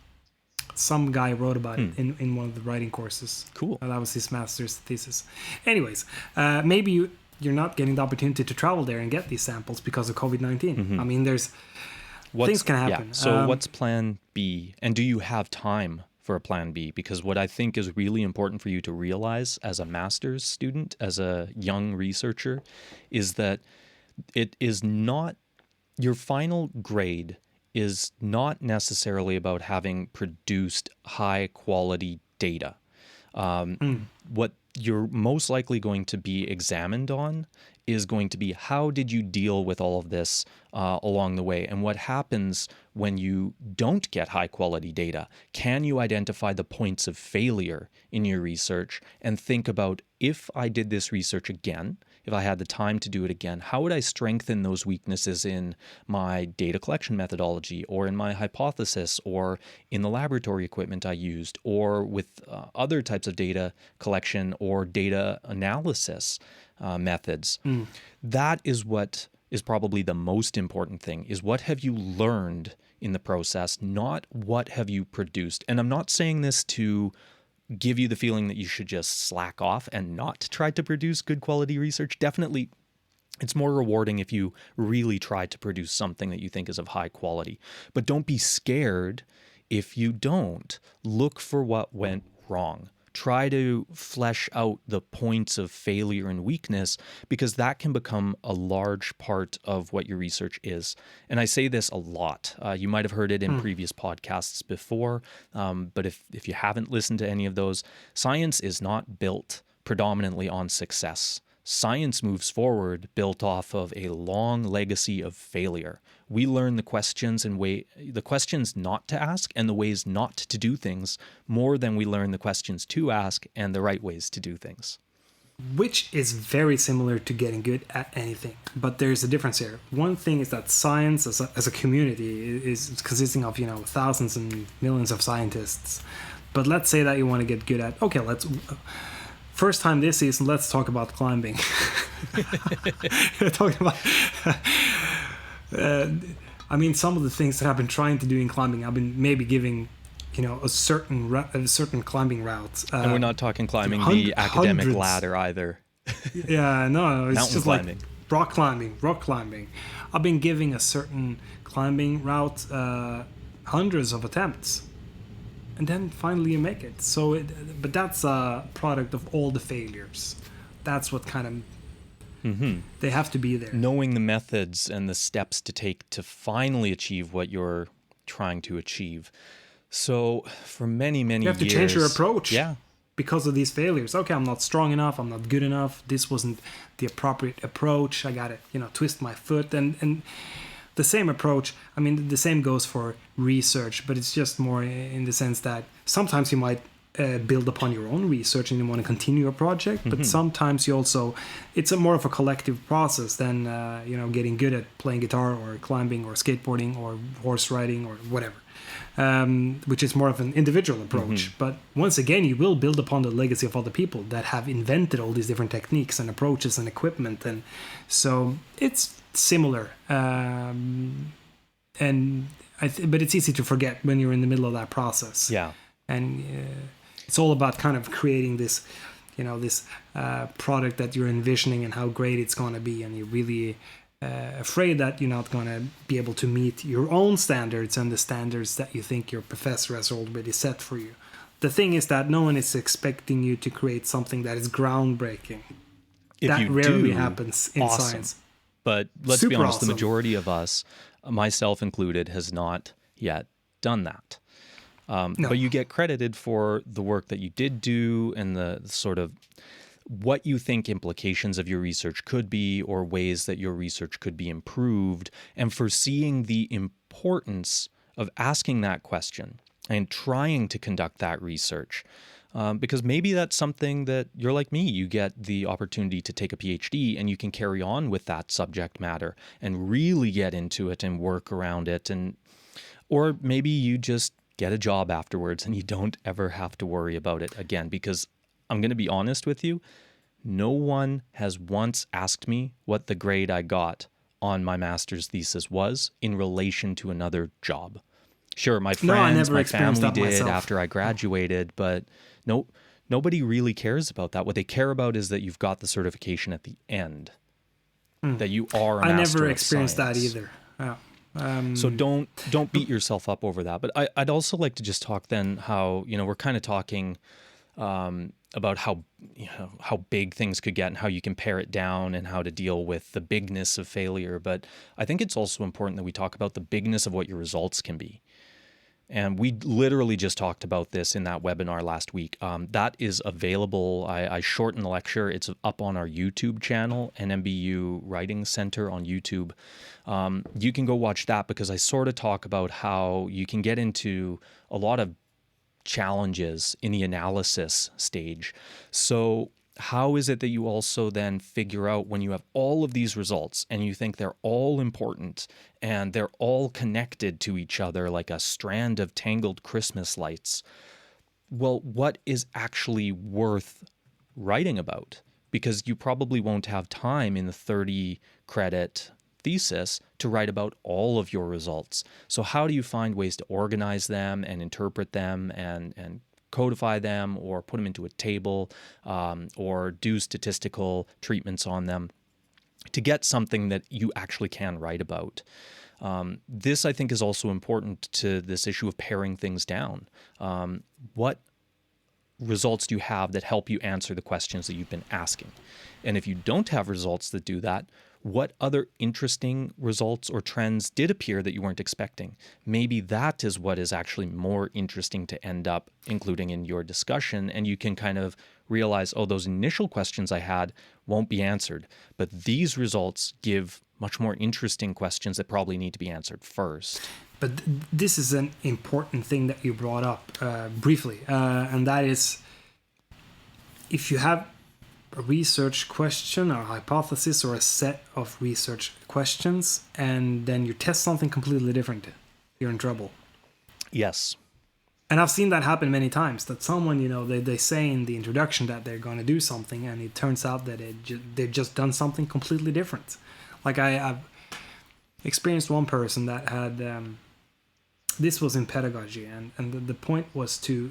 Some guy wrote about it in one of the writing courses. Cool. That was his master's thesis. Anyways, maybe you're not getting the opportunity to travel there and get these samples because of COVID-19. I mean, things can happen. Yeah. So what's plan B? And do you have time for a plan B? Because what I think is really important for you to realize as a master's student, as a young researcher, is that it is not, your final grade is not necessarily about having produced high quality data. What you're most likely going to be examined on is going to be how did you deal with all of this along the way, and what happens when you don't get high quality data. Can you identify the points of failure in your research and think about, if I did this research again, if I had the time to do it again, how would I strengthen those weaknesses in my data collection methodology, or in my hypothesis, or in the laboratory equipment I used, or with other types of data collection or data analysis methods. That is what is probably the most important thing, is what have you learned in the process, not what have you produced. And I'm not saying this to give you the feeling that you should just slack off and not try to produce good quality research. Definitely, it's more rewarding if you really try to produce something that you think is of high quality. But don't be scared if you don't. Look for what went wrong. Try to flesh out the points of failure and weakness, because that can become a large part of what your research is. And I say this a lot. You might have heard it in previous podcasts before, but if you haven't listened to any of those, science is not built predominantly on success. Science moves forward built off of a long legacy of failure. We learn the questions not to ask and the ways not to do things more than we learn the questions to ask and the right ways to do things. Which is very similar to getting good at anything. But there's a difference here. One thing is that science as a community is consisting of, thousands and millions of scientists. But let's say that you want to get good at, first time this season, let's talk about climbing. Talking about, some of the things that I've been trying to do in climbing, I've been maybe giving, a certain climbing route. And we're not talking climbing the academic ladder either. Yeah, no, it's Mountain just climbing. Like rock climbing. I've been giving a certain climbing route hundreds of attempts. And then finally you make it. But that's a product of all the failures. That's what kind of they have to be there. Knowing the methods and the steps to take to finally achieve what you're trying to achieve. So for many, many years... You have to change your approach. Yeah. Because of these failures. Okay, I'm not strong enough. I'm not good enough. This wasn't the appropriate approach. I got to, twist my foot. And the same approach, the same goes for research, but it's just more in the sense that sometimes you might build upon your own research and you want to continue a project, but sometimes you also, it's more of a collective process than, getting good at playing guitar or climbing or skateboarding or horse riding or whatever, which is more of an individual approach. But once again, you will build upon the legacy of other people that have invented all these different techniques and approaches and equipment. And so it's similar, but it's easy to forget when you're in the middle of that process. Yeah, and it's all about kind of creating this, this product that you're envisioning and how great it's going to be, and you're really afraid that you're not going to be able to meet your own standards and the standards that you think your professor has already set for you. The thing is that no one is expecting you to create something that is groundbreaking. That rarely happens in science. But let's be honest, the majority of us, myself included, has not yet done that. No. But you get credited for the work that you did do and the sort of what you think implications of your research could be, or ways that your research could be improved, and for seeing the importance of asking that question and trying to conduct that research. Because maybe that's something that you're like me, you get the opportunity to take a PhD and you can carry on with that subject matter and really get into it and work around it. Or maybe you just get a job afterwards and you don't ever have to worry about it again. Because I'm going to be honest with you, no one has once asked me what the grade I got on my master's thesis was in relation to another job. Sure, my friends, my family did after I graduated, but nobody really cares about that. What they care about is that you've got the certification at the end, that you are a master of science. I never experienced that either. Yeah. So don't beat yourself up over that. But I'd also like to just talk then how, we're kind of talking about how big things could get and how you can pare it down and how to deal with the bigness of failure. But I think it's also important that we talk about the bigness of what your results can be. And we literally just talked about this in that webinar last week. That is available. I shortened the lecture. It's up on our YouTube channel, NMBU Writing Center on YouTube. You can go watch that because I sort of talk about how you can get into a lot of challenges in the analysis stage. So how is it that you also then figure out when you have all of these results and you think they're all important and they're all connected to each other like a strand of tangled Christmas lights? Well, what is actually worth writing about? Because you probably won't have time in the 30 credit thesis to write about all of your results. So how do you find ways to organize them and interpret them and codify them or put them into a table or do statistical treatments on them to get something that you actually can write about? This, I think, is also important to this issue of paring things down. What results do you have that help you answer the questions that you've been asking? And if you don't have results that do that, what other interesting results or trends did appear that you weren't expecting? Maybe that is what is actually more interesting to end up including in your discussion, and you can kind of realize, oh, those initial questions I had won't be answered, but these results give much more interesting questions that probably need to be answered first. But this is an important thing that you brought up briefly, and that is if you have a research question or hypothesis or a set of research questions and then you test something completely different, you're in trouble. Yes. And I've seen that happen many times, that someone, they say in the introduction that they're going to do something and it turns out that they've just done something completely different. Like I've experienced one person that had, this was in pedagogy and the point was to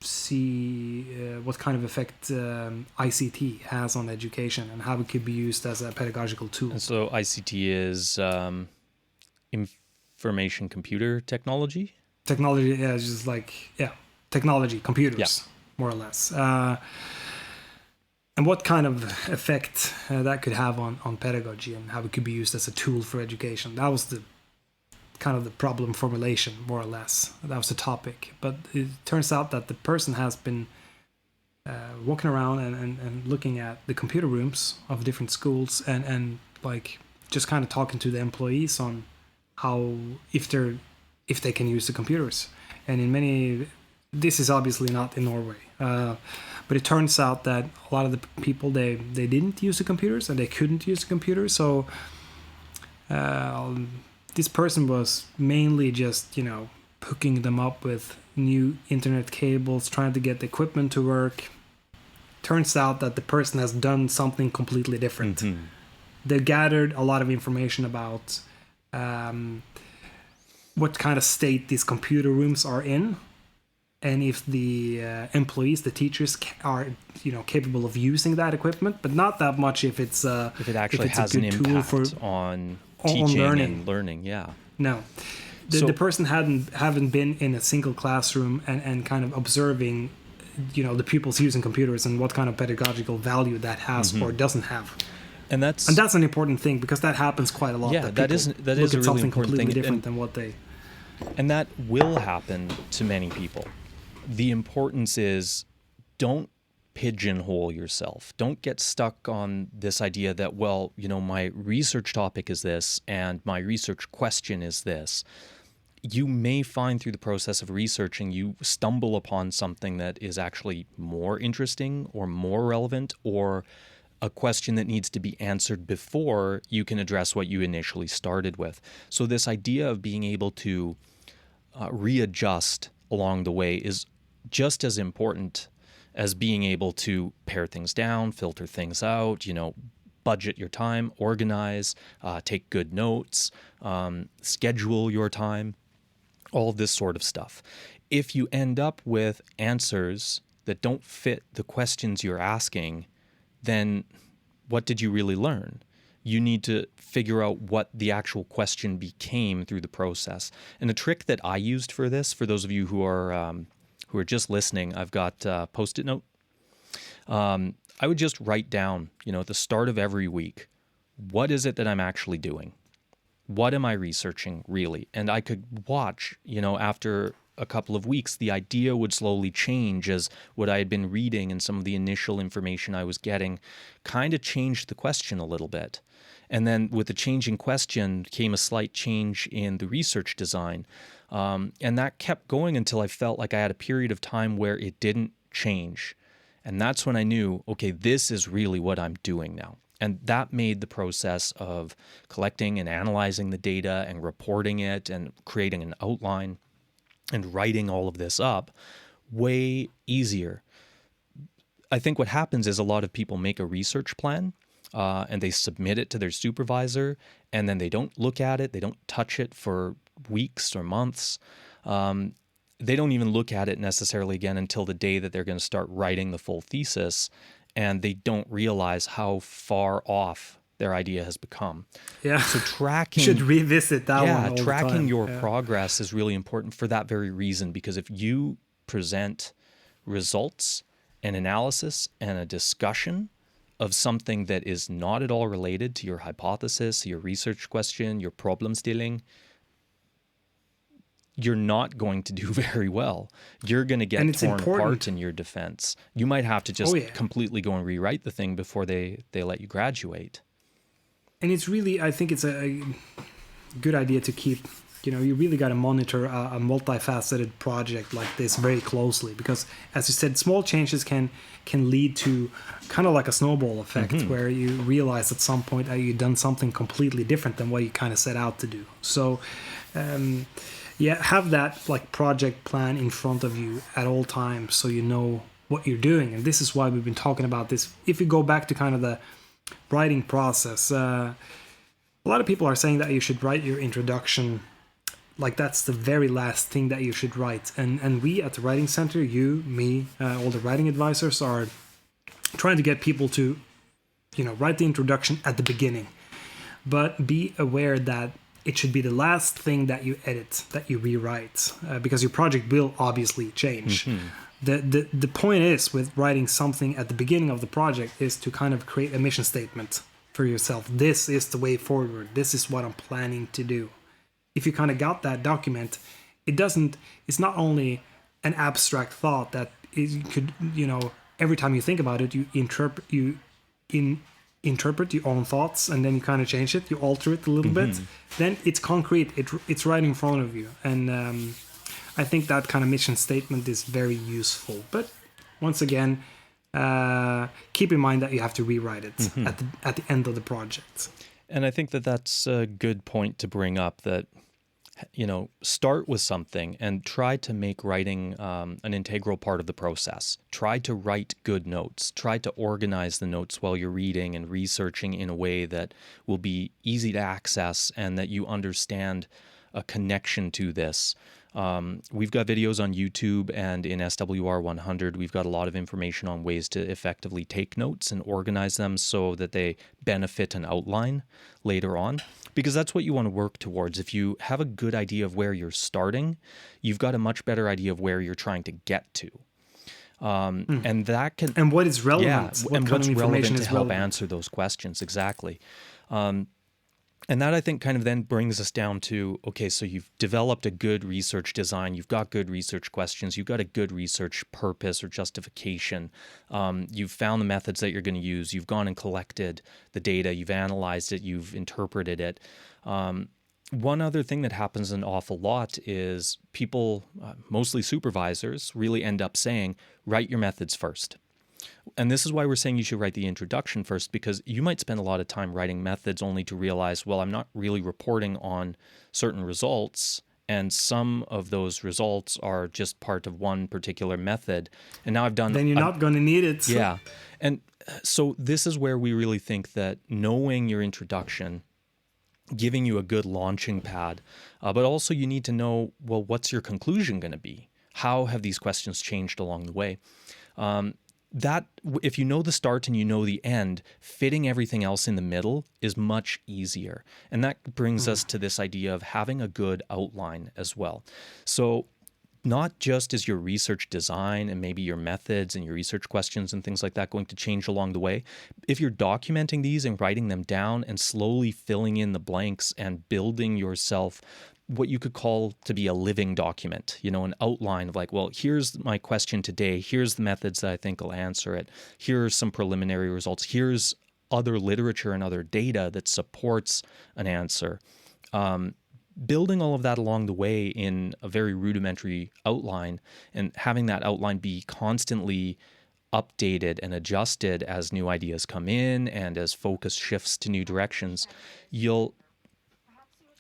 see what kind of effect ICT has on education and how it could be used as a pedagogical tool. And so ICT is information computer technology? Technology, yeah, it's just like, technology, computers, more or less. And what kind of effect that could have on pedagogy and how it could be used as a tool for education. That was the kind of the problem formulation, more or less. That was the topic. But it turns out that the person has been walking around and looking at the computer rooms of different schools and like just kind of talking to the employees on how if they can use the computers. And in many, this is obviously not in Norway, but it turns out that a lot of the people they didn't use the computers and they couldn't use the computers. So this person was mainly just, hooking them up with new internet cables, trying to get the equipment to work. Turns out that the person has done something completely different. Mm-hmm. They gathered a lot of information about what kind of state these computer rooms are in, and if the employees, the teachers, are capable of using that equipment, but not that much if it actually has an impact on teaching and learning. No, the person haven't been in a single classroom and kind of observing, the pupils using computers and what kind of pedagogical value that has or doesn't have. And that's an important thing because that happens quite a lot. Yeah, that is a really important thing. Different than what they. And that will happen to many people. The importance is don't pigeonhole yourself. Don't get stuck on this idea that, well, my research topic is this and my research question is this. You may find through the process of researching, you stumble upon something that is actually more interesting or more relevant or a question that needs to be answered before you can address what you initially started with. So this idea of being able to readjust along the way is just as important as being able to pare things down, filter things out, budget your time, organize, take good notes, schedule your time, all this sort of stuff. If you end up with answers that don't fit the questions you're asking, then what did you really learn? You need to figure out what the actual question became through the process. And the trick that I used for this, for those of you who are just listening, I've got a Post-it note. I would just write down, at the start of every week, what is it that I'm actually doing? what am I researching really? And I could watch, after a couple of weeks, the idea would slowly change as what I had been reading and some of the initial information I was getting kind of changed the question a little bit. And then with the changing question came a slight change in the research design. And that kept going until I felt like I had a period of time where it didn't change. And that's when I knew, okay, this is really what I'm doing now. And that made the process of collecting and analyzing the data and reporting it and creating an outline and writing all of this up way easier. I think what happens is a lot of people make a research plan and they submit it to their supervisor, and then they don't look at it, they don't touch it for weeks or months. They don't even look at it necessarily again until the day that they're going to start writing the full thesis, and they don't realize how far off their idea has become. Yeah. So tracking... You should revisit that one all tracking the time. your progress is really important for that very reason, because if you present results and analysis and a discussion of something that is not at all related to your hypothesis, your research question, your problem stealing, you're not going to do very well. You're going to get torn apart in your defense. You might have to just completely go and rewrite the thing before they let you graduate. And it's really, I think it's a good idea to keep, you really got to monitor a multifaceted project like this very closely, because as you said, small changes can lead to kind of like a snowball effect, where you realize at some point you've done something completely different than what you kind of set out to do. So, have that like project plan in front of you at all times so you know what you're doing. And this is why we've been talking about this. If you go back to kind of the writing process, a lot of people are saying that you should write your introduction like that's the very last thing that you should write. And we at the Writing Center, you, me, all the writing advisors are trying to get people to, write the introduction at the beginning. But be aware that it should be the last thing that you edit, that you rewrite, because your project will obviously change. The point is with writing something at the beginning of the project is to kind of create a mission statement for yourself. This is the way forward. This is what I'm planning to do. If you kind of got that document, it's not only an abstract thought that you could, every time you think about it, you interpret your own thoughts, and then you kind of change it, you alter it a little bit. Then it's concrete, it's right in front of you. And I think that kind of mission statement is very useful. But once again, keep in mind that you have to rewrite it at the end of the project. And I think that that's a good point to bring up, that start with something and try to make writing an integral part of the process. Try to write good notes. Try to organize the notes while you're reading and researching in a way that will be easy to access and that you understand a connection to this. We've got videos on YouTube, and in SWR 100, we've got a lot of information on ways to effectively take notes and organize them so that they benefit an outline later on, because that's what you want to work towards. If you have a good idea of where you're starting, you've got a much better idea of where you're trying to get to. And that can... And what is relevant. And what's relevant to help answer those questions, exactly. And that, I think, kind of then brings us down to, okay, so you've developed a good research design, you've got good research questions, you've got a good research purpose or justification, you've found the methods that you're going to use, you've gone and collected the data, you've analyzed it, you've interpreted it. One other thing that happens an awful lot is people, mostly supervisors, really end up saying, write your methods first. And this is why we're saying you should write the introduction first, because you might spend a lot of time writing methods only to realize, well, I'm not really reporting on certain results, and some of those results are just part of one particular method. And now I've done... Then you're not going to need it. Yeah. And so this is where we really think that knowing your introduction, giving you a good launching pad, but also you need to know, well, what's your conclusion going to be? How have these questions changed along the way? That, if you know the start and you know the end, fitting everything else in the middle is much easier. And that brings us to this idea of having a good outline as well. So not just is your research design and maybe your methods and your research questions and things like that going to change along the way. If you're documenting these and writing them down and slowly filling in the blanks and building yourself what you could call to be a living document, an outline of like, well, here's my question today. Here's the methods that I think will answer it. Here's some preliminary results. Here's other literature and other data that supports an answer. Building all of that along the way in a very rudimentary outline and having that outline be constantly updated and adjusted as new ideas come in and as focus shifts to new directions, you'll...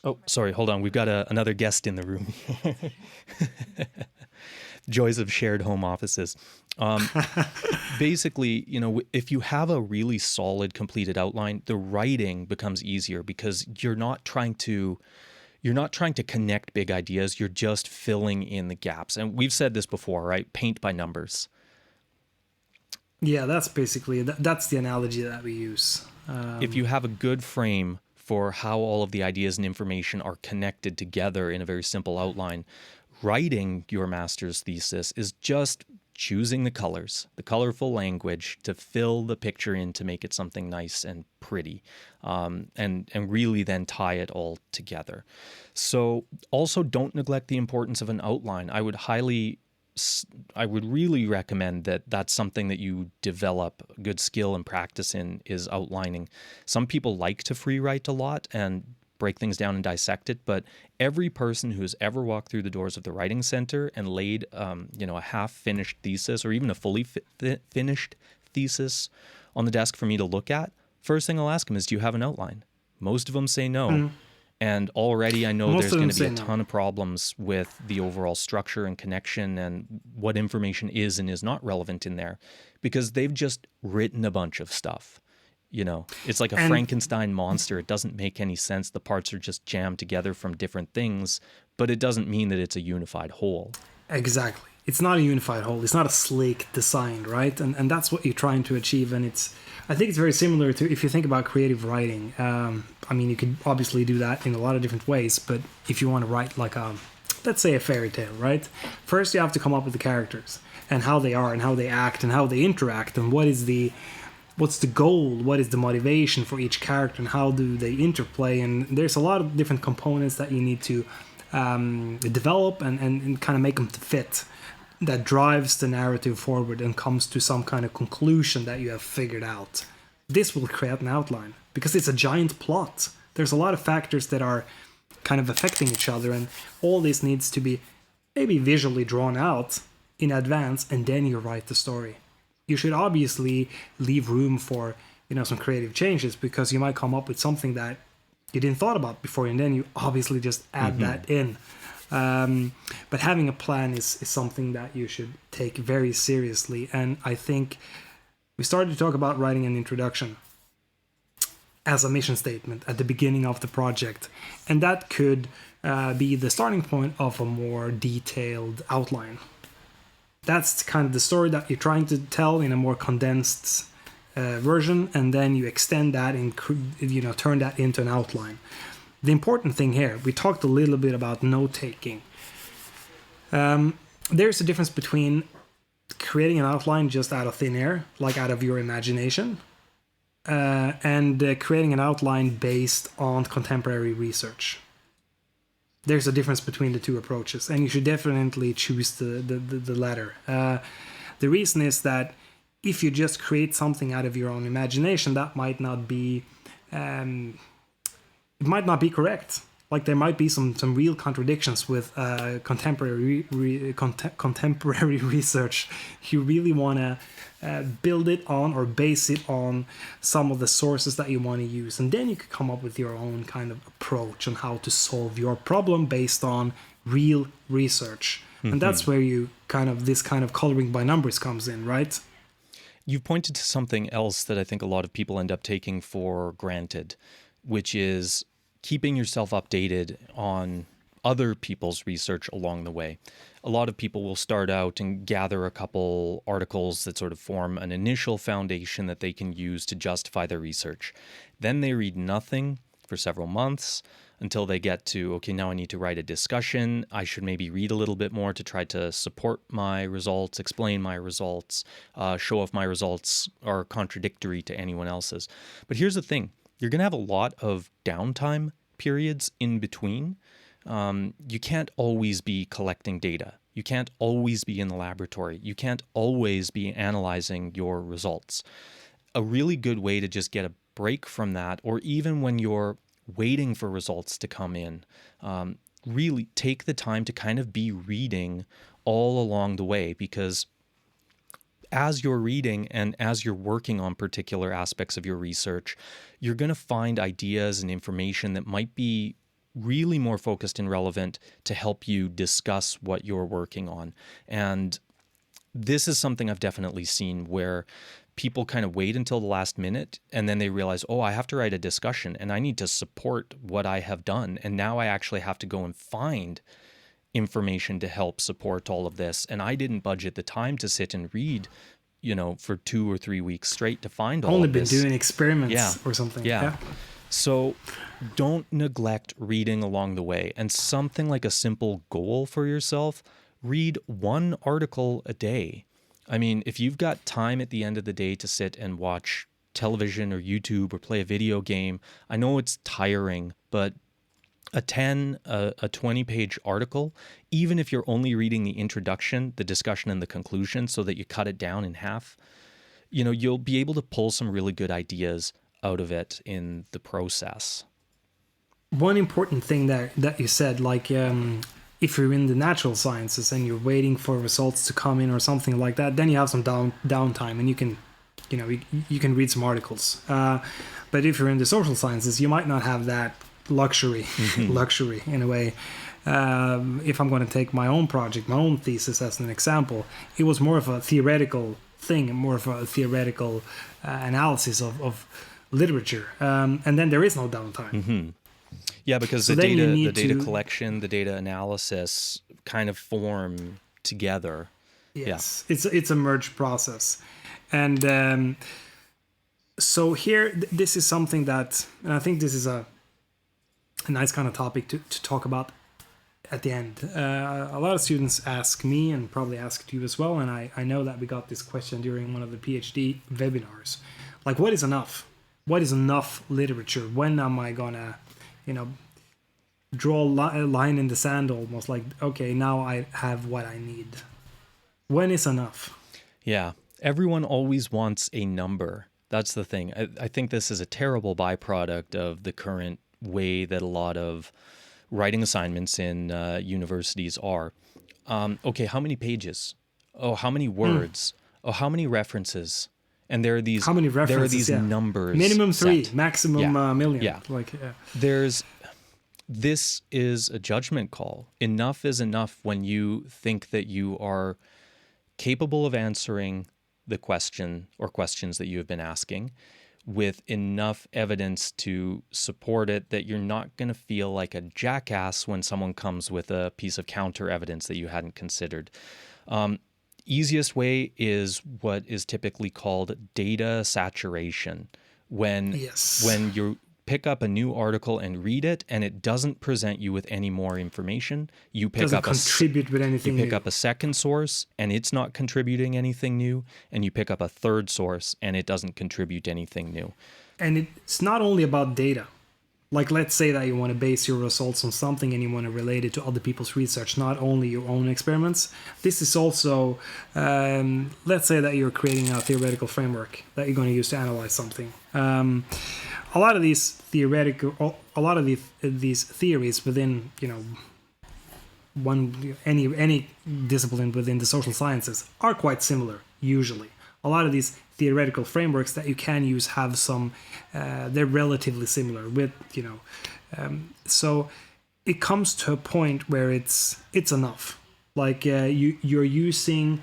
Oh, sorry, hold on. We've got another guest in the room. Joys of shared home offices. Basically, if you have a really solid, completed outline, the writing becomes easier because you're not trying to connect big ideas. You're just filling in the gaps. And we've said this before, right? Paint by numbers. Yeah, that's basically, that's the analogy that we use. If you have a good frame for how all of the ideas and information are connected together in a very simple outline, writing your master's thesis is just choosing the colors, the colorful language to fill the picture in to make it something nice and pretty, and really then tie it all together. So also don't neglect the importance of an outline. I would really recommend that that's something that you develop good skill and practice in, is outlining. Some people like to free write a lot and break things down and dissect it, but every person who's ever walked through the doors of the writing center and laid a half-finished thesis or even a fully finished thesis on the desk for me to look at, first thing I'll ask them is, do you have an outline? Most of them say no. And already I know there's going to be a ton of problems with the overall structure and connection and what information is and is not relevant in there because they've just written a bunch of stuff. It's like a Frankenstein monster. It doesn't make any sense. The parts are just jammed together from different things, but it doesn't mean that it's a unified whole. Exactly. It's not a unified whole. It's not a sleek design, right? And that's what you're trying to achieve. And I think it's very similar to, if you think about creative writing. You could obviously do that in a lot of different ways, but if you want to write like let's say a fairy tale, right? First you have to come up with the characters and how they are and how they act and how they interact and what's the goal, what is the motivation for each character and how do they interplay. And there's a lot of different components that you need to develop and kind of make them fit, that drives the narrative forward and comes to some kind of conclusion that you have figured out. This will create an outline because it's a giant plot. There's a lot of factors that are kind of affecting each other, and all this needs to be maybe visually drawn out in advance, and then you write the story. You should obviously leave room for some creative changes because you might come up with something that you didn't thought about before, and then you obviously just add that in. But having a plan is something that you should take very seriously. And I think we started to talk about writing an introduction as a mission statement at the beginning of the project. And that could be the starting point of a more detailed outline. That's kind of the story that you're trying to tell in a more condensed version, and then you extend that and turn that into an outline. The important thing here, we talked a little bit about note-taking. There's a difference between creating an outline just out of thin air, like out of your imagination, and creating an outline based on contemporary research. There's a difference between the two approaches, and you should definitely choose the latter. The reason is that if you just create something out of your own imagination, that might not be... it might not be correct. Like there might be some real contradictions with contemporary research. You really want to build it on or base it on some of the sources that you want to use, and then you could come up with your own kind of approach on how to solve your problem based on real research. And that's where this kind of coloring by numbers comes in, right? You've pointed to something else that I think a lot of people end up taking for granted, which is keeping yourself updated on other people's research along the way. A lot of people will start out and gather a couple articles that sort of form an initial foundation that they can use to justify their research. Then they read nothing for several months, until they get to, okay, now I need to write a discussion. I should maybe read a little bit more to try to support my results, explain my results, show if my results are contradictory to anyone else's. But here's the thing. You're going to have a lot of downtime periods in between. You can't always be collecting data. You can't always be in the laboratory. You can't always be analyzing your results. A really good way to just get a break from that, or even when you're waiting for results to come in, really take the time to kind of be reading all along the way, because as you're reading and as you're working on particular aspects of your research, you're going to find ideas and information that might be really more focused and relevant to help you discuss what you're working on. And this is something I've definitely seen where people kind of wait until the last minute and then they realize, oh, I have to write a discussion and I need to support what I have done. And now I actually have to go and find information to help support all of this. And I didn't budget the time to sit and read, for 2 or 3 weeks straight to find all of this. Only been doing experiments or something. Yeah. So don't neglect reading along the way. And something like a simple goal for yourself, read 1 article a day. I mean, if you've got time at the end of the day to sit and watch television or YouTube or play a video game, I know it's tiring, but a 20-page article, even if you're only reading the introduction, the discussion, and the conclusion so that you cut it down in half, you'll be able to pull some really good ideas out of it in the process. One important thing that you said, like if you're in the natural sciences and you're waiting for results to come in or something like that, then you have some downtime and you can, you can read some articles. But if you're in the social sciences, you might not have that luxury in a way. If I'm going to take my own project, my own thesis as an example, it was more of a theoretical thing, more of a theoretical analysis of literature, and then there is no downtime. Mm-hmm. Yeah, because the data collection, the data analysis kind of form together. Yes, yeah. It's a merged process, and so here this is something that, and I think this is a nice kind of topic to talk about at the end. A lot of students ask me, and probably asked you as well, and I know that we got this question during one of the PhD webinars. Like, what is enough? What is enough literature? When am I gonna, draw a line in the sand almost, like, okay, now I have what I need? When is enough? Yeah, everyone always wants a number. That's the thing. I think this is a terrible byproduct of the current way that a lot of writing assignments in universities are. Okay, how many pages? Oh, how many words? Oh, how many references? And there are these. How many references? There are these numbers. Minimum 3, set. maximum million. Yeah. This is a judgment call. Enough is enough when you think that you are capable of answering the question or questions that you have been asking with enough evidence to support it, that you're not going to feel like a jackass when someone comes with a piece of counter evidence that you hadn't considered. Easiest way is what is typically called data saturation. When you pick up a new article and read it and it doesn't present you with any more information, you pick up a second source and it's not contributing anything new, and you pick up a third source and it doesn't contribute anything new. And it's not only about data. Like, let's say that you want to base your results on something and you want to relate it to other people's research, not only your own experiments. This is also, let's say that you're creating a theoretical framework that you're going to use to analyze something. A lot of these theories within, any discipline within the social sciences are quite similar usually. A lot of these theoretical frameworks that you can use have some, they're relatively similar with, so it comes to a point where it's enough. Like you're using,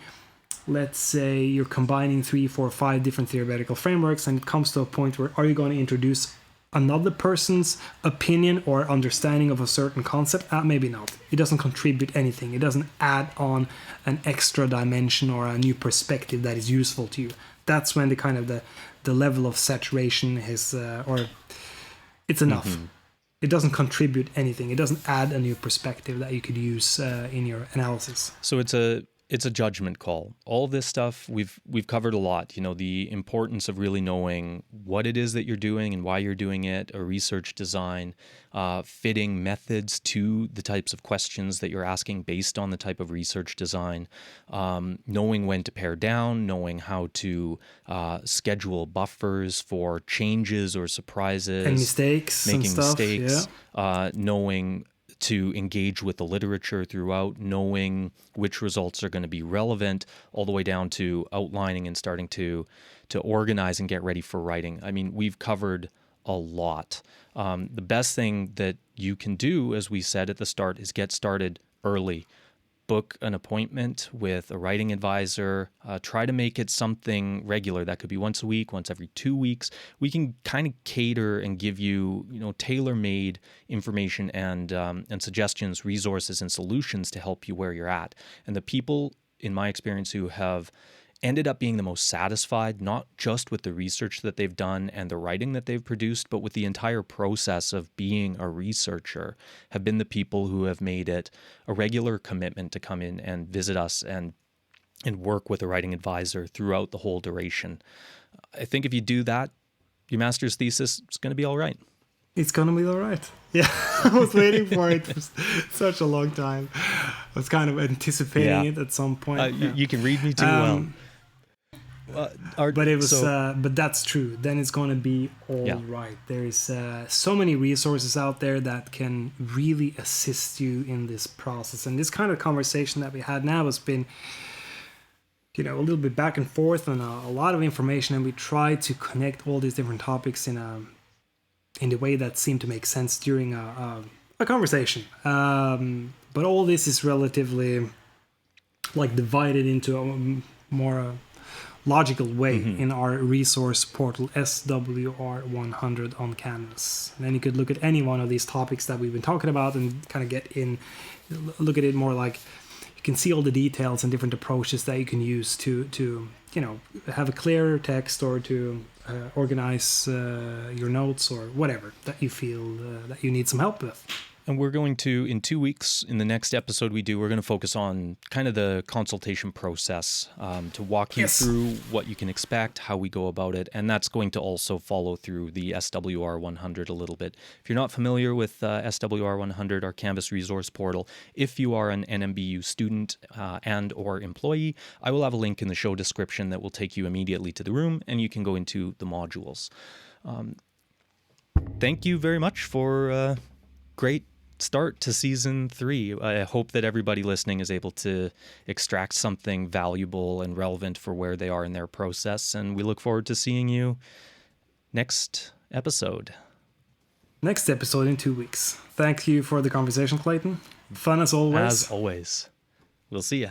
let's say you're combining 3, 4, 5 different theoretical frameworks, and it comes to a point where, are you going to introduce another person's opinion or understanding of a certain concept? Maybe not. It doesn't contribute anything. It doesn't add on an extra dimension or a new perspective that is useful to you. That's when the level of saturation is, or it's enough. it doesn't contribute anything. It doesn't add a new perspective that you could use in your analysis. So it's a judgment call. All this stuff we've covered a lot. You know, the importance of really knowing what it is that you're doing and why you're doing it, a research design, fitting methods to the types of questions that you're asking based on the type of research design, knowing when to pare down, knowing how to schedule buffers for changes or surprises, and mistakes, making and stuff, mistakes, knowing to engage with the literature throughout, knowing which results are going to be relevant, all the way down to outlining and starting to organize and get ready for writing. I mean, we've covered a lot. The best thing that you can do, as we said at the start, is get started early. Book an appointment with a writing advisor. Try to make it something regular. That could be once a week, once every 2 weeks. We can kind of cater and give you, tailor-made information and suggestions, resources, and solutions to help you where you're at. And the people, in my experience, who have ended up being the most satisfied, not just with the research that they've done and the writing that they've produced, but with the entire process of being a researcher, have been the people who have made it a regular commitment to come in and visit us and work with a writing advisor throughout the whole duration. I think if you do that, your master's thesis is going to be all right. It's going to be all right. Yeah, I was waiting for it for such a long time. I was kind of anticipating it at some point. You can read me too well. But that's true. Then it's going to be all right. There is so many resources out there that can really assist you in this process. And this kind of conversation that we had now has been, a little bit back and forth and a lot of information. And we try to connect all these different topics in the way that seemed to make sense during a conversation. But all this is relatively divided into a more logical way in our resource portal SWR100 on Canvas. And then you could look at any one of these topics that we've been talking about and kind of look at it more like you can see all the details and different approaches that you can use to have a clearer text or to organize your notes or whatever that you feel that you need some help with. And we're going to, in 2 weeks, in the next episode we're going to focus on kind of the consultation process to walk you through what you can expect, how we go about it. And that's going to also follow through the SWR 100 a little bit. If you're not familiar with SWR 100, our Canvas resource portal, if you are an NMBU student and or employee, I will have a link in the show description that will take you immediately to the room and you can go into the modules. Thank you very much for great start to season 3. I hope that everybody listening is able to extract something valuable and relevant for where they are in their process. And we look forward to seeing you next episode. Next episode in 2 weeks. Thank you for the conversation, Clayton. Fun as always. As always. We'll see ya.